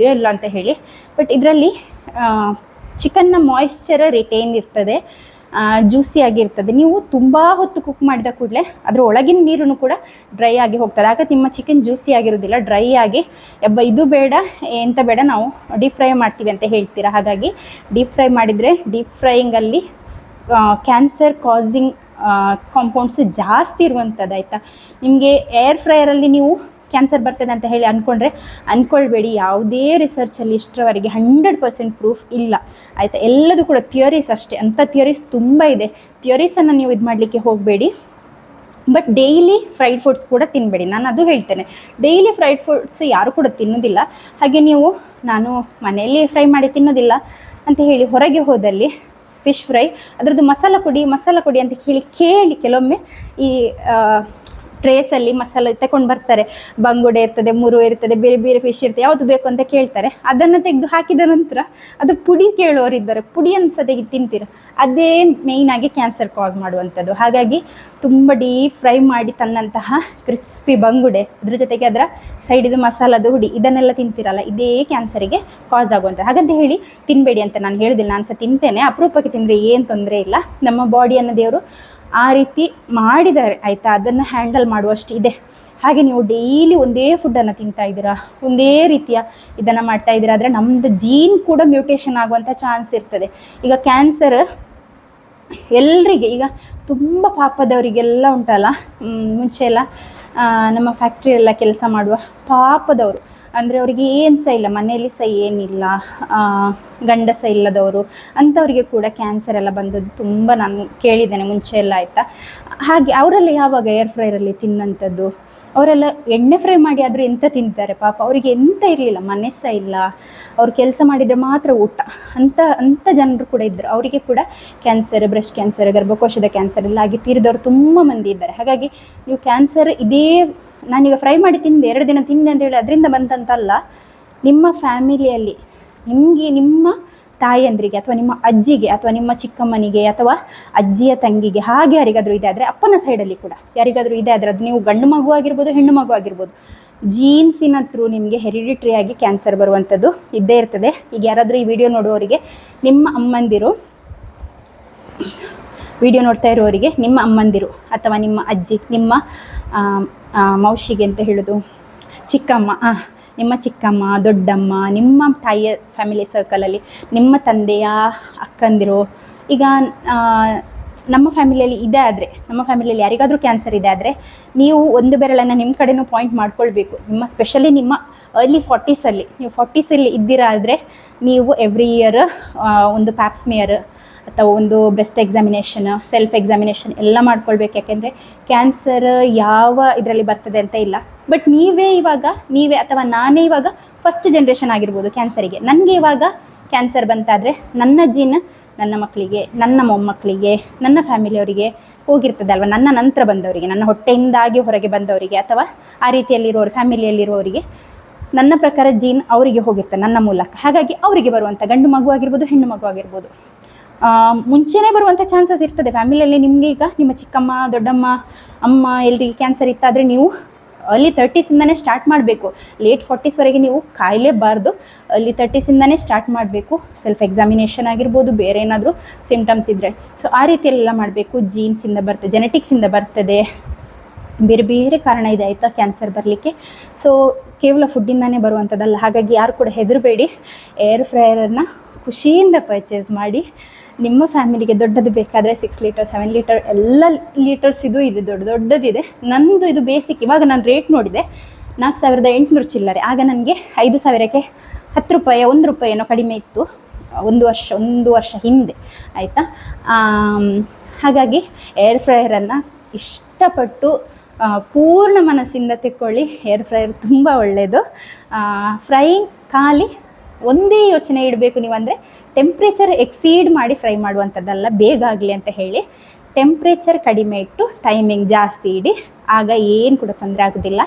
ಅಂತ ಹೇಳಿ. ಬಟ್ ಇದರಲ್ಲಿ ಚಿಕನ್ನ ಮಾಯಿಶ್ಚರ್ ರಿಟೈನ್ ಇರ್ತದೆ, ಜ್ಯೂಸಿಯಾಗಿರ್ತದೆ. ನೀವು ತುಂಬ ಹೊತ್ತು ಕುಕ್ ಮಾಡಿದ ಕೂಡಲೇ ಅದರ ಒಳಗಿನ ನೀರು ಕೂಡ ಡ್ರೈ ಆಗಿ ಹೋಗ್ತದೆ. ಆಗ ನಿಮ್ಮ ಚಿಕನ್ ಜ್ಯೂಸಿ ಆಗಿರೋದಿಲ್ಲ, ಡ್ರೈ ಆಗಿ ಇದು ಬೇಡ ಎಂತ ಬೇಡ, ನಾವು ಡೀಪ್ ಫ್ರೈ ಮಾಡ್ತೀವಿ ಅಂತ ಹೇಳ್ತೀರಾ. ಹಾಗಾಗಿ ಡೀಪ್ ಫ್ರೈ ಮಾಡಿದರೆ, ಡೀಪ್ ಫ್ರೈಯಿಂಗಲ್ಲಿ ಕ್ಯಾನ್ಸರ್ ಕಾಸಿಂಗ್ ಕಾಂಪೌಂಡ್ಸ್ ಜಾಸ್ತಿ ಇರುವಂಥದ್ದು, ಆಯಿತಾ? ನಿಮಗೆ ಏರ್ ಫ್ರೈಯರಲ್ಲಿ ನೀವು ಕ್ಯಾನ್ಸರ್ ಬರ್ತದೆ ಅಂತ ಹೇಳಿ ಅಂದ್ಕೊಳ್ಬೇಡಿ. ಯಾವುದೇ ರಿಸರ್ಚಲ್ಲಿ ಇಷ್ಟರವರೆಗೆ 100% ಪ್ರೂಫ್ ಇಲ್ಲ, ಆಯಿತಾ? ಎಲ್ಲದೂ ಕೂಡ ಥಿಯರೀಸ್ ಅಷ್ಟೇ. ಅಂಥ ಥಿಯರೀಸ್ ತುಂಬ ಇದೆ. ಥಿಯರೀಸನ್ನು ನೀವು ಇದು ಮಾಡಲಿಕ್ಕೆ ಹೋಗಬೇಡಿ. ಬಟ್ ಡೈಲಿ ಫ್ರೈಡ್ ಫುಡ್ಸ್ ಕೂಡ ತಿನ್ನಬೇಡಿ, ನಾನು ಅದು ಹೇಳ್ತೇನೆ. ಡೈಲಿ ಫ್ರೈಡ್ ಫುಡ್ಸ್ ಯಾರು ಕೂಡ ತಿನ್ನೋದಿಲ್ಲ. ಹಾಗೆ ನಾನು ಮನೆಯಲ್ಲಿ ಫ್ರೈ ಮಾಡಿ ತಿನ್ನೋದಿಲ್ಲ ಅಂತ ಹೇಳಿ ಹೊರಗೆ ಹೋದಲ್ಲಿ ಫಿಶ್ ಫ್ರೈ ಅದರದ್ದು ಮಸಾಲ ಕೊಡಿ ಅಂತ ಕೇಳಿ ಕೆಲವೊಮ್ಮೆ ಈ ಟ್ರೇಸಲ್ಲಿ ಮಸಾಲೆ ತಗೊಂಡು ಬರ್ತಾರೆ. ಬಂಗುಡೆ ಇರ್ತದೆ, ಮುರು ಇರ್ತದೆ, ಬೇರೆ ಬೇರೆ ಫಿಶ್ ಇರ್ತದೆ, ಯಾವುದು ಬೇಕು ಅಂತ ಕೇಳ್ತಾರೆ. ಅದನ್ನು ತೆಗೆದು ಹಾಕಿದ ನಂತರ ಅದು ಪುಡಿ ಕೇಳೋರಿದ್ದಾರೆ, ಪುಡಿಯನ್ನು ಸಹ ತೆಗೆದು ತಿಂತೀರ. ಅದೇ ಮೇಯ್ನಾಗಿ ಕ್ಯಾನ್ಸರ್ ಕಾಸ್ ಮಾಡುವಂಥದ್ದು. ಹಾಗಾಗಿ ತುಂಬ ಡೀಪ್ ಫ್ರೈ ಮಾಡಿ ತಂದಂತಹ ಕ್ರಿಸ್ಪಿ ಬಂಗುಡೆ, ಅದ್ರ ಜೊತೆಗೆ ಅದರ ಸೈಡಿದು ಮಸಾಲದ ಹುಡಿ, ಇದನ್ನೆಲ್ಲ ತಿಂತೀರಲ್ಲ, ಇದೇ ಕ್ಯಾನ್ಸರಿಗೆ ಕಾಸ್ ಆಗುವಂಥದ್ದು. ಹಾಗಂತ ಹೇಳಿ ತಿನ್ನಬೇಡಿ ಅಂತ ನಾನು ಹೇಳೋದಿಲ್ಲ, ನಾನು ಸಹ ತಿಂತೇನೆ, ಅಪರೂಪಕ್ಕೆ ತಿಂದರೆ ಏನು ತೊಂದರೆ ಇಲ್ಲ. ನಮ್ಮ ಬಾಡಿಯನ್ನು ದೇವರು ಆ ರೀತಿ ಮಾಡಿದ್ದಾರೆ ಆಯಿತಾ, ಅದನ್ನು ಹ್ಯಾಂಡಲ್ ಮಾಡುವಷ್ಟು ಇದೆ. ಹಾಗೆ ನೀವು ಡೈಲಿ ಒಂದೇ ಫುಡ್ಡನ್ನು ತಿಂತಾ ಇದ್ದೀರಾ, ಒಂದೇ ರೀತಿಯ ಇದನ್ನು ಮಾಡ್ತಾ ಇದ್ದೀರಾ ಆದರೆ ನಮ್ಮದು ಜೀನ್ ಕೂಡ ಮ್ಯೂಟೇಷನ್ ಆಗುವಂಥ ಚಾನ್ಸ್ ಇರ್ತದೆ. ಈಗ ಕ್ಯಾನ್ಸರ್ ಎಲ್ಲರಿಗೆ, ಈಗ ತುಂಬ ಪಾಪದವರಿಗೆಲ್ಲ ಉಂಟಲ್ಲ, ಮುಂಚೆ ಎಲ್ಲ ನಮ್ಮ ಫ್ಯಾಕ್ಟ್ರಿಯೆಲ್ಲ ಕೆಲಸ ಮಾಡುವ ಪಾಪದವರು, ಅಂದರೆ ಅವರಿಗೆ ಏನು ಸಹ ಇಲ್ಲ, ಮನೆಯಲ್ಲಿ ಸಹ ಏನಿಲ್ಲ, ಗಂಡ ಸಹ ಇಲ್ಲದವರು, ಅಂಥವರಿಗೆ ಕೂಡ ಕ್ಯಾನ್ಸರ್ ಎಲ್ಲ ಬಂದದ್ದು ತುಂಬ ನಾನು ಕೇಳಿದ್ದೇನೆ ಮುಂಚೆ ಎಲ್ಲ ಆಯಿತಾ. ಹಾಗೆ ಅವರೆಲ್ಲ ಯಾವಾಗ ಏರ್ ಫ್ರೈರಲ್ಲಿ ತಿನ್ನಂಥದ್ದು, ಅವರೆಲ್ಲ ಎಣ್ಣೆ ಫ್ರೈ ಮಾಡಿ ಆದರೂ ಎಂತ ತಿಂತಾರೆ ಪಾಪ, ಅವರಿಗೆ ಎಂತ ಇರಲಿಲ್ಲ, ಮನೆ ಸಹ ಇಲ್ಲ, ಅವ್ರು ಕೆಲಸ ಮಾಡಿದರೆ ಮಾತ್ರ ಊಟ, ಅಂಥ ಜನರು ಕೂಡ ಇದ್ದರು. ಅವರಿಗೆ ಕೂಡ ಕ್ಯಾನ್ಸರ್, ಬ್ರೆಸ್ಟ್ ಕ್ಯಾನ್ಸರ್, ಗರ್ಭಕೋಶದ ಕ್ಯಾನ್ಸರ್ ಎಲ್ಲ ಆಗಿ ತೀರಿದವರು ತುಂಬ ಮಂದಿ ಇದ್ದಾರೆ. ಹಾಗಾಗಿ ನೀವು ಕ್ಯಾನ್ಸರ್ ಇದೇ ನಾನೀಗ ಫ್ರೈ ಮಾಡಿ ತಿಂದೆ 2 ದಿನ ತಿಂದೆ ಅಂತೇಳಿ ಅದರಿಂದ ಬಂತಂತಲ್ಲ, ನಿಮ್ಮ ಫ್ಯಾಮಿಲಿಯಲ್ಲಿ ನಿಮಗೆ, ನಿಮ್ಮ ತಾಯಿಯಂದ್ರಿಗೆ ಅಥವಾ ನಿಮ್ಮ ಅಜ್ಜಿಗೆ ಅಥವಾ ನಿಮ್ಮ ಚಿಕ್ಕಮ್ಮನಿಗೆ ಅಥವಾ ಅಜ್ಜಿಯ ತಂಗಿಗೆ ಹಾಗೆ ಯಾರಿಗಾದರೂ ಇದೆ ಆದರೆ, ಅಪ್ಪನ ಸೈಡಲ್ಲಿ ಕೂಡ ಯಾರಿಗಾದರೂ ಇದೆ ಆದರೆ, ಅದು ನೀವು ಗಂಡು ಮಗು ಆಗಿರ್ಬೋದು, ಹೆಣ್ಣು ಮಗು ಆಗಿರ್ಬೋದು, ಜೀನ್ಸಿನ ಥ್ರೂ ನಿಮಗೆ ಹೆರಿಡಿಟ್ರಿಯಾಗಿ ಕ್ಯಾನ್ಸರ್ ಬರುವಂಥದ್ದು ಇದ್ದೇ ಇರ್ತದೆ. ಈಗ ಯಾರಾದರೂ ಈ ವಿಡಿಯೋ ನೋಡುವವರಿಗೆ, ನಿಮ್ಮ ಅಮ್ಮಂದಿರು, ವಿಡಿಯೋ ನೋಡ್ತಾ ಇರೋರಿಗೆ ನಿಮ್ಮ ಅಮ್ಮಂದಿರು ಅಥವಾ ನಿಮ್ಮ ಅಜ್ಜಿ, ನಿಮ್ಮ ಮೌಶಿಗೆ ಅಂತ ಹೇಳೋದು, ಚಿಕ್ಕಮ್ಮ, ನಿಮ್ಮ ಚಿಕ್ಕಮ್ಮ, ದೊಡ್ಡಮ್ಮ, ನಿಮ್ಮ ತಾಯಿಯ ಫ್ಯಾಮಿಲಿ ಸರ್ಕಲಲ್ಲಿ ನಿಮ್ಮ ತಂದೆಯ ಅಕ್ಕಂದಿರು, ಈಗ ನಮ್ಮ ಫ್ಯಾಮಿಲಿಯಲ್ಲಿ ಇದೆ ಆದರೆ, ನಮ್ಮ ಫ್ಯಾಮಿಲಿಯಲ್ಲಿ ಯಾರಿಗಾದರೂ ಕ್ಯಾನ್ಸರ್ ಇದೆ ಆದರೆ, ನೀವು ಒಂದು ಬೆರಳನ್ನು ನಿಮ್ಮ ಕಡೆನೂ ಪಾಯಿಂಟ್ ಮಾಡ್ಕೊಳ್ಬೇಕು. ನಿಮ್ಮ ಸ್ಪೆಷಲಿ ನಿಮ್ಮ ಅರ್ಲಿ 40ಸಲ್ಲಿ, ನೀವು 40ಸಲ್ಲಿ ಇದ್ದೀರಾ ಆದರೆ, ನೀವು ಎವ್ರಿ ಇಯರ್ ಒಂದು ಪ್ಯಾಪ್ಸ್ಮಿಯರ್ ಅಥವಾ ಒಂದು ಬ್ರೆಸ್ಟ್ ಎಕ್ಸಾಮಿನೇಷನ್, ಸೆಲ್ಫ್ ಎಕ್ಸಾಮಿನೇಷನ್ ಎಲ್ಲ ಮಾಡ್ಕೊಳ್ಬೇಕು. ಯಾಕೆಂದರೆ ಕ್ಯಾನ್ಸರ್ ಯಾವ ಇದರಲ್ಲಿ ಬರ್ತದೆ ಅಂತ ಇಲ್ಲ. ಬಟ್ ನೀವೇ ಅಥವಾ ನಾನೇ ಇವಾಗ ಫಸ್ಟ್ ಜನ್ರೇಷನ್ ಆಗಿರ್ಬೋದು ಕ್ಯಾನ್ಸರಿಗೆ. ನನಗೆ ಇವಾಗ ಕ್ಯಾನ್ಸರ್ ಬಂತಾದರೆ ನನ್ನ ಜೀನ್ ನನ್ನ ಮಕ್ಕಳಿಗೆ, ನನ್ನ ಮೊಮ್ಮಕ್ಕಳಿಗೆ, ನನ್ನ ಫ್ಯಾಮಿಲಿಯವರಿಗೆ ಹೋಗಿರ್ತದೆ ಅಲ್ವ, ನನ್ನ ನಂತರ ಬಂದವರಿಗೆ, ನನ್ನ ಹೊಟ್ಟೆಯಿಂದಾಗಿ ಹೊರಗೆ ಬಂದವರಿಗೆ ಅಥವಾ ಆ ರೀತಿಯಲ್ಲಿರೋರು ಫ್ಯಾಮಿಲಿಯಲ್ಲಿರೋರಿಗೆ, ನನ್ನ ಪ್ರಕಾರ ಜೀನ್ ಅವರಿಗೆ ಹೋಗಿರ್ತದೆ ನನ್ನ ಮೂಲಕ. ಹಾಗಾಗಿ ಅವರಿಗೆ ಬರುವಂಥ ಗಂಡು ಮಗು ಆಗಿರ್ಬೋದು, ಹೆಣ್ಣು ಮಗು ಆಗಿರ್ಬೋದು, ಮುಂಚೆನೇ ಬರುವಂಥ ಚಾನ್ಸಸ್ ಇರ್ತದೆ ಫ್ಯಾಮಿಲಿಯಲ್ಲಿ. ನಿಮಗೆ ಈಗ ನಿಮ್ಮ ಚಿಕ್ಕಮ್ಮ, ದೊಡ್ಡಮ್ಮ, ಅಮ್ಮ ಎಲ್ಲರಿಗೆ ಕ್ಯಾನ್ಸರ್ ಇತ್ತಾದರೆ ನೀವು ಅರ್ಲಿ 30ಸಿಂದನೇ ಸ್ಟಾರ್ಟ್ ಮಾಡಬೇಕು. ಲೇಟ್ 40ಸ್ವರೆಗೆ ನೀವು ಕಾಯಲೇಬಾರ್ದು, ಅರ್ಲಿ 30ಸಿಂದನೇ ಸ್ಟಾರ್ಟ್ ಮಾಡಬೇಕು. ಸೆಲ್ಫ್ ಎಕ್ಸಾಮಿನೇಷನ್ ಆಗಿರ್ಬೋದು, ಬೇರೆ ಏನಾದರೂ ಸಿಮ್ಟಮ್ಸ್ ಇದ್ದರೆ, ಸೊ ಆ ರೀತಿಯೆಲ್ಲ ಮಾಡಬೇಕು. ಜೀನ್ಸಿಂದ ಬರ್ತದೆ, ಜೆನೆಟಿಕ್ಸಿಂದ ಬರ್ತದೆ, ಬೇರೆ ಬೇರೆ ಕಾರಣ ಇದೆ ಆಯಿತಾ ಕ್ಯಾನ್ಸರ್ ಬರಲಿಕ್ಕೆ. ಸೊ ಕೇವಲ ಫುಡ್ಡಿಂದನೇ ಬರುವಂಥದ್ದಲ್ಲ. ಹಾಗಾಗಿ ಯಾರು ಕೂಡ ಹೆದರಬೇಡಿ, ಏರ್ ಫ್ರೈಯರನ್ನು ಖುಷಿಯಿಂದ ಪರ್ಚೇಸ್ ಮಾಡಿ. ನಿಮ್ಮ ಫ್ಯಾಮಿಲಿಗೆ ದೊಡ್ಡದು ಬೇಕಾದರೆ 6 ಲೀಟರ್ 7 ಲೀಟರ್ ಎಲ್ಲ ಲೀಟರ್ಸ್ ಇದು ಇದೆ, ದೊಡ್ಡದಿದೆ. ನಂದು ಇದು ಬೇಸಿಕ್. ಇವಾಗ ನಾನು ರೇಟ್ ನೋಡಿದೆ 4800 ಚಿಲ್ಲರೆ. ಆಗ ನನಗೆ 5000ಕ್ಕೆ 10 ರೂಪಾಯಿ 1 ರೂಪಾಯಿ ಏನೋ ಕಡಿಮೆ ಇತ್ತು, ಒಂದು ವರ್ಷ ಹಿಂದೆ ಆಯಿತಾ. ಹಾಗಾಗಿ ಏರ್ ಫ್ರೈಯರನ್ನು ಇಷ್ಟಪಟ್ಟು ಪೂರ್ಣ ಮನಸ್ಸಿಂದ ತೆಕ್ಕೊಳ್ಳಿ. ಏರ್ ಫ್ರೈಯರ್ ತುಂಬ ಒಳ್ಳೆಯದು. ಫ್ರೈಯಿಂಗ್ ಖಾಲಿ ಒಂದೇ ಯೋಚನೆ ಇಡಬೇಕು ನೀವು, ಅಂದರೆ ಟೆಂಪ್ರೇಚರ್ ಎಕ್ಸೀಡ್ ಮಾಡಿ ಫ್ರೈ ಮಾಡುವಂಥದ್ದಲ್ಲ, ಬೇಗ ಆಗಲಿ ಅಂತ ಹೇಳಿ ಟೆಂಪ್ರೇಚರ್ ಕಡಿಮೆ ಇಟ್ಟು ಟೈಮಿಂಗ್ ಜಾಸ್ತಿ ಇಡಿ, ಆಗ ಏನು ಕೂಡ ತೊಂದರೆ ಆಗೋದಿಲ್ಲ.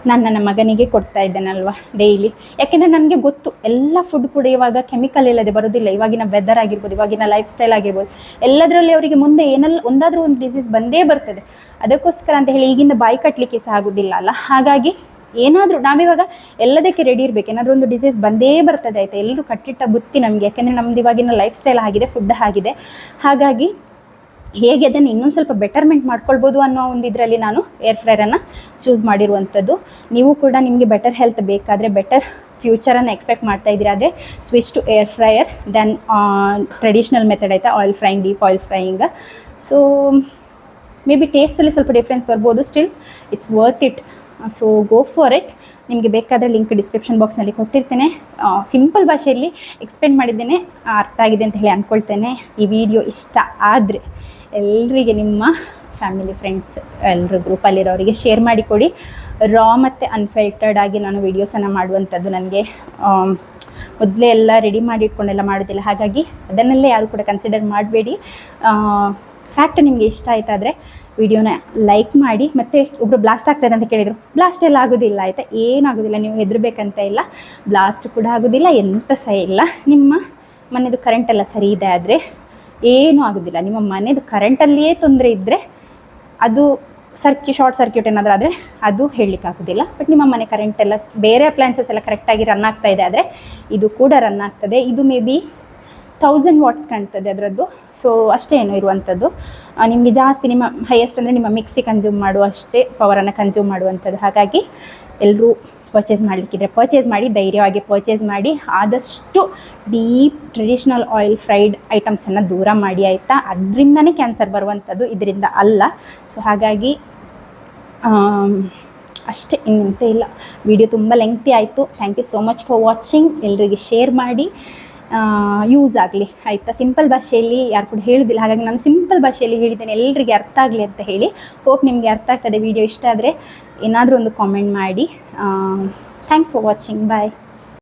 ನಾನು ನನ್ನ ಮಗನಿಗೆ ಕೊಡ್ತಾ ಇದ್ದೇನಲ್ವ ಡೈಲಿ, ಯಾಕೆಂದರೆ ನನಗೆ ಗೊತ್ತು ಎಲ್ಲ ಫುಡ್ ಕೂಡ ಇವಾಗ ಕೆಮಿಕಲ್ ಇಲ್ಲದೆ ಬರೋದಿಲ್ಲ. ಇವಾಗಿನ ವೆದರ್ ಆಗಿರ್ಬೋದು, ಇವಾಗಿನ ಲೈಫ್ ಸ್ಟೈಲ್ ಆಗಿರ್ಬೋದು, ಎಲ್ಲದರಲ್ಲಿ ಅವರಿಗೆ ಮುಂದೆ ಒಂದಾದರೂ ಒಂದು ಡಿಸೀಸ್ ಬಂದೇ ಬರ್ತದೆ. ಅದಕ್ಕೋಸ್ಕರ ಅಂತ ಹೇಳಿ ಈಗಿಂದ ಬಾಯಿ ಕಟ್ಟಲಿಕ್ಕೆ ಸಹ ಆಗೋದಿಲ್ಲ ಅಲ್ಲ. ಹಾಗಾಗಿ ಏನಾದರೂ ನಾವಿವಾಗ ಎಲ್ಲದಕ್ಕೆ ರೆಡಿ ಇರಬೇಕು. ಏನಾದರೂ ಒಂದು ಡಿಸೀಸ್ ಬಂದೇ ಬರ್ತದೆ ಆಯಿತಾ, ಎಲ್ಲರೂ ಕಟ್ಟಿಟ್ಟ ಬುತ್ತಿ ನಮಗೆ, ಯಾಕೆಂದರೆ ನಮ್ದು ಇವಾಗಿನ ಲೈಫ್ ಸ್ಟೈಲ್ ಆಗಿದೆ, ಫುಡ್ ಆಗಿದೆ. ಹಾಗಾಗಿ ಹೇಗೆ ಅದನ್ನು ಇನ್ನೊಂದು ಸ್ವಲ್ಪ ಬೆಟರ್ಮೆಂಟ್ ಮಾಡ್ಕೊಳ್ಬೋದು ಅನ್ನೋ ಒಂದು ಇದರಲ್ಲಿ ನಾನು ಏರ್ ಫ್ರೈಯರನ್ನು ಚೂಸ್ ಮಾಡಿರುವಂಥದ್ದು. ನೀವು ಕೂಡ ನಿಮಗೆ ಬೆಟರ್ ಹೆಲ್ತ್ ಬೇಕಾದರೆ, ಬೆಟರ್ ಫ್ಯೂಚರನ್ನು ಎಕ್ಸ್ಪೆಕ್ಟ್ ಮಾಡ್ತಾ ಇದ್ದೀರಾ ಆದರೆ switch to air fryer than traditional method ಆಯಿತಾ, oil frying, deep oil frying. So maybe ಟೇಸ್ಟಲ್ಲಿ ಸ್ವಲ್ಪ ಡಿಫ್ರೆನ್ಸ್ ಬರ್ಬೋದು, still it's worth it. So go for it. ನಿಮಗೆ ಬೇಕಾದರೆ ಲಿಂಕ್ ಡಿಸ್ಕ್ರಿಪ್ಷನ್ ಬಾಕ್ಸ್ನಲ್ಲಿ ಕೊಟ್ಟಿರ್ತೇನೆ. ಸಿಂಪಲ್ ಭಾಷೆಯಲ್ಲಿ ಎಕ್ಸ್ಪ್ಲೇನ್ ಮಾಡಿದ್ದೇನೆ, ಅರ್ಥ ಆಗಿದೆ ಅಂತ ಹೇಳಿ ಅಂದ್ಕೊಳ್ತೇನೆ. ಈ ವಿಡಿಯೋ ಇಷ್ಟ ಆದರೆ ಎಲ್ಲರಿಗೆ, ನಿಮ್ಮ ಫ್ಯಾಮಿಲಿ ಫ್ರೆಂಡ್ಸ್ ಎಲ್ಲರ ಗ್ರೂಪಲ್ಲಿರೋರಿಗೆ ಶೇರ್ ಮಾಡಿಕೊಡಿ. ರಾ ಮತ್ತು ಅನ್ಫಿಲ್ಟರ್ಡ್ ಆಗಿ ನಾನು ವೀಡಿಯೋಸನ್ನು ಮಾಡುವಂಥದ್ದು ನನಗೆ ಮೊದಲೇ ಎಲ್ಲ ರೆಡಿ ಮಾಡಿ ಇಟ್ಕೊಂಡೆಲ್ಲ ಮಾಡೋದಿಲ್ಲ. ಹಾಗಾಗಿ ಅದನ್ನೆಲ್ಲ ಯಾರು ಕೂಡ ಕನ್ಸಿಡರ್ ಮಾಡಬೇಡಿ. ಫ್ಯಾಕ್ಟ್ ನಿಮಗೆ ಇಷ್ಟ ಆಯ್ತಾದರೆ ವಿಡಿಯೋನ ಲೈಕ್ ಮಾಡಿ. ಮತ್ತು ಒಬ್ಬರು ಬ್ಲಾಸ್ಟ್ ಆಗ್ತಾಯಿದೆ ಅಂತ ಕೇಳಿದರು, ಬ್ಲಾಸ್ಟ್ ಎಲ್ಲ ಆಗೋದಿಲ್ಲ ಆಯಿತಾ, ಏನಾಗೋದಿಲ್ಲ, ನೀವು ಹೆದರಬೇಕಂತ ಇಲ್ಲ, ಬ್ಲಾಸ್ಟ್ ಕೂಡ ಆಗೋದಿಲ್ಲ, ಎಂತ ಸಹ ಇಲ್ಲ. ನಿಮ್ಮ ಮನೆಯದು ಕರೆಂಟೆಲ್ಲ ಸರಿ ಇದೆ ಆದರೆ ಏನೂ ಆಗೋದಿಲ್ಲ. ನಿಮ್ಮ ಮನೆಯದು ಕರೆಂಟಲ್ಲಿಯೇ ತೊಂದರೆ ಇದ್ದರೆ ಅದು ಶಾರ್ಟ್ ಸರ್ಕ್ಯೂಟ್ ಏನಾದರೂ ಆದರೆ ಅದು ಹೇಳಲಿಕ್ಕಾಗೋದಿಲ್ಲ. ಬಟ್ ನಿಮ್ಮ ಮನೆ ಕರೆಂಟೆಲ್ಲ ಬೇರೆ ಅಪ್ಲಯನ್ಸಸ್ ಎಲ್ಲ ಕರೆಕ್ಟಾಗಿ ರನ್ ಆಗ್ತಾ ಇದೆ ಆದರೆ ಇದು ಕೂಡ ರನ್ ಆಗ್ತದೆ. ಇದು ಮೇ ಬಿ 1000 ವಾಟ್ಸ್ ಕಾಣ್ತದೆ ಅದರದ್ದು. ಸೊ ಅಷ್ಟೇ ಏನು ಇರುವಂಥದ್ದು. ನಿಮಗೆ ಜಾಸ್ತಿ ನಿಮ್ಮ ಹೈಯೆಸ್ಟ್ ಅಂದರೆ ನಿಮ್ಮ ಮಿಕ್ಸಿ ಕನ್ಸ್ಯೂಮ್ ಮಾಡುವಷ್ಟೇ ಪವರನ್ನು ಕನ್ಸ್ಯೂಮ್ ಮಾಡುವಂಥದ್ದು. ಹಾಗಾಗಿ ಎಲ್ಲರೂ ಪರ್ಚೇಸ್ ಮಾಡಲಿಕ್ಕಿದ್ರೆ ಪರ್ಚೇಸ್ ಮಾಡಿ, ಧೈರ್ಯವಾಗಿ ಪರ್ಚೇಸ್ ಮಾಡಿ. ಆದಷ್ಟು ಡೀಪ್ ಟ್ರೆಡಿಷ್ನಲ್ ಆಯಿಲ್ ಫ್ರೈಡ್ ಐಟಮ್ಸನ್ನು ದೂರ ಮಾಡಿ ಆಯಿತಾ. ಅದರಿಂದನೇ ಕ್ಯಾನ್ಸರ್ ಬರುವಂಥದ್ದು, ಇದರಿಂದ ಅಲ್ಲ. ಸೊ ಹಾಗಾಗಿ ಅಷ್ಟೇ, ಇನ್ನಂತ ಇಲ್ಲ. ವಿಡಿಯೋ ತುಂಬ ಲೆಂಗ್ತಿ ಆಯಿತು. Thank you so much for watching. ಎಲ್ಲರಿಗೆ ಶೇರ್ ಮಾಡಿ, ಯೂಸ್ ಆಗಲಿ ಆಯಿತಾ. ಸಿಂಪಲ್ ಭಾಷೆಯಲ್ಲಿ ಯಾರು ಕೂಡ ಹೇಳೋದಿಲ್ಲ, ಹಾಗಾಗಿ ನಾನು ಸಿಂಪಲ್ ಭಾಷೆಯಲ್ಲಿ ಹೇಳಿದ್ದೇನೆ, ಎಲ್ಲರಿಗೆ ಅರ್ಥ ಆಗಲಿ ಅಂತ ಹೇಳಿ. ಹೋಪ್ ನಿಮಗೆ ಅರ್ಥ ಆಗ್ತದೆ. ವಿಡಿಯೋ ಇಷ್ಟ ಆದರೆ ಏನಾದರೂ ಒಂದು ಕಾಮೆಂಟ್ ಮಾಡಿ. Thanks for watching. ಬಾಯ್.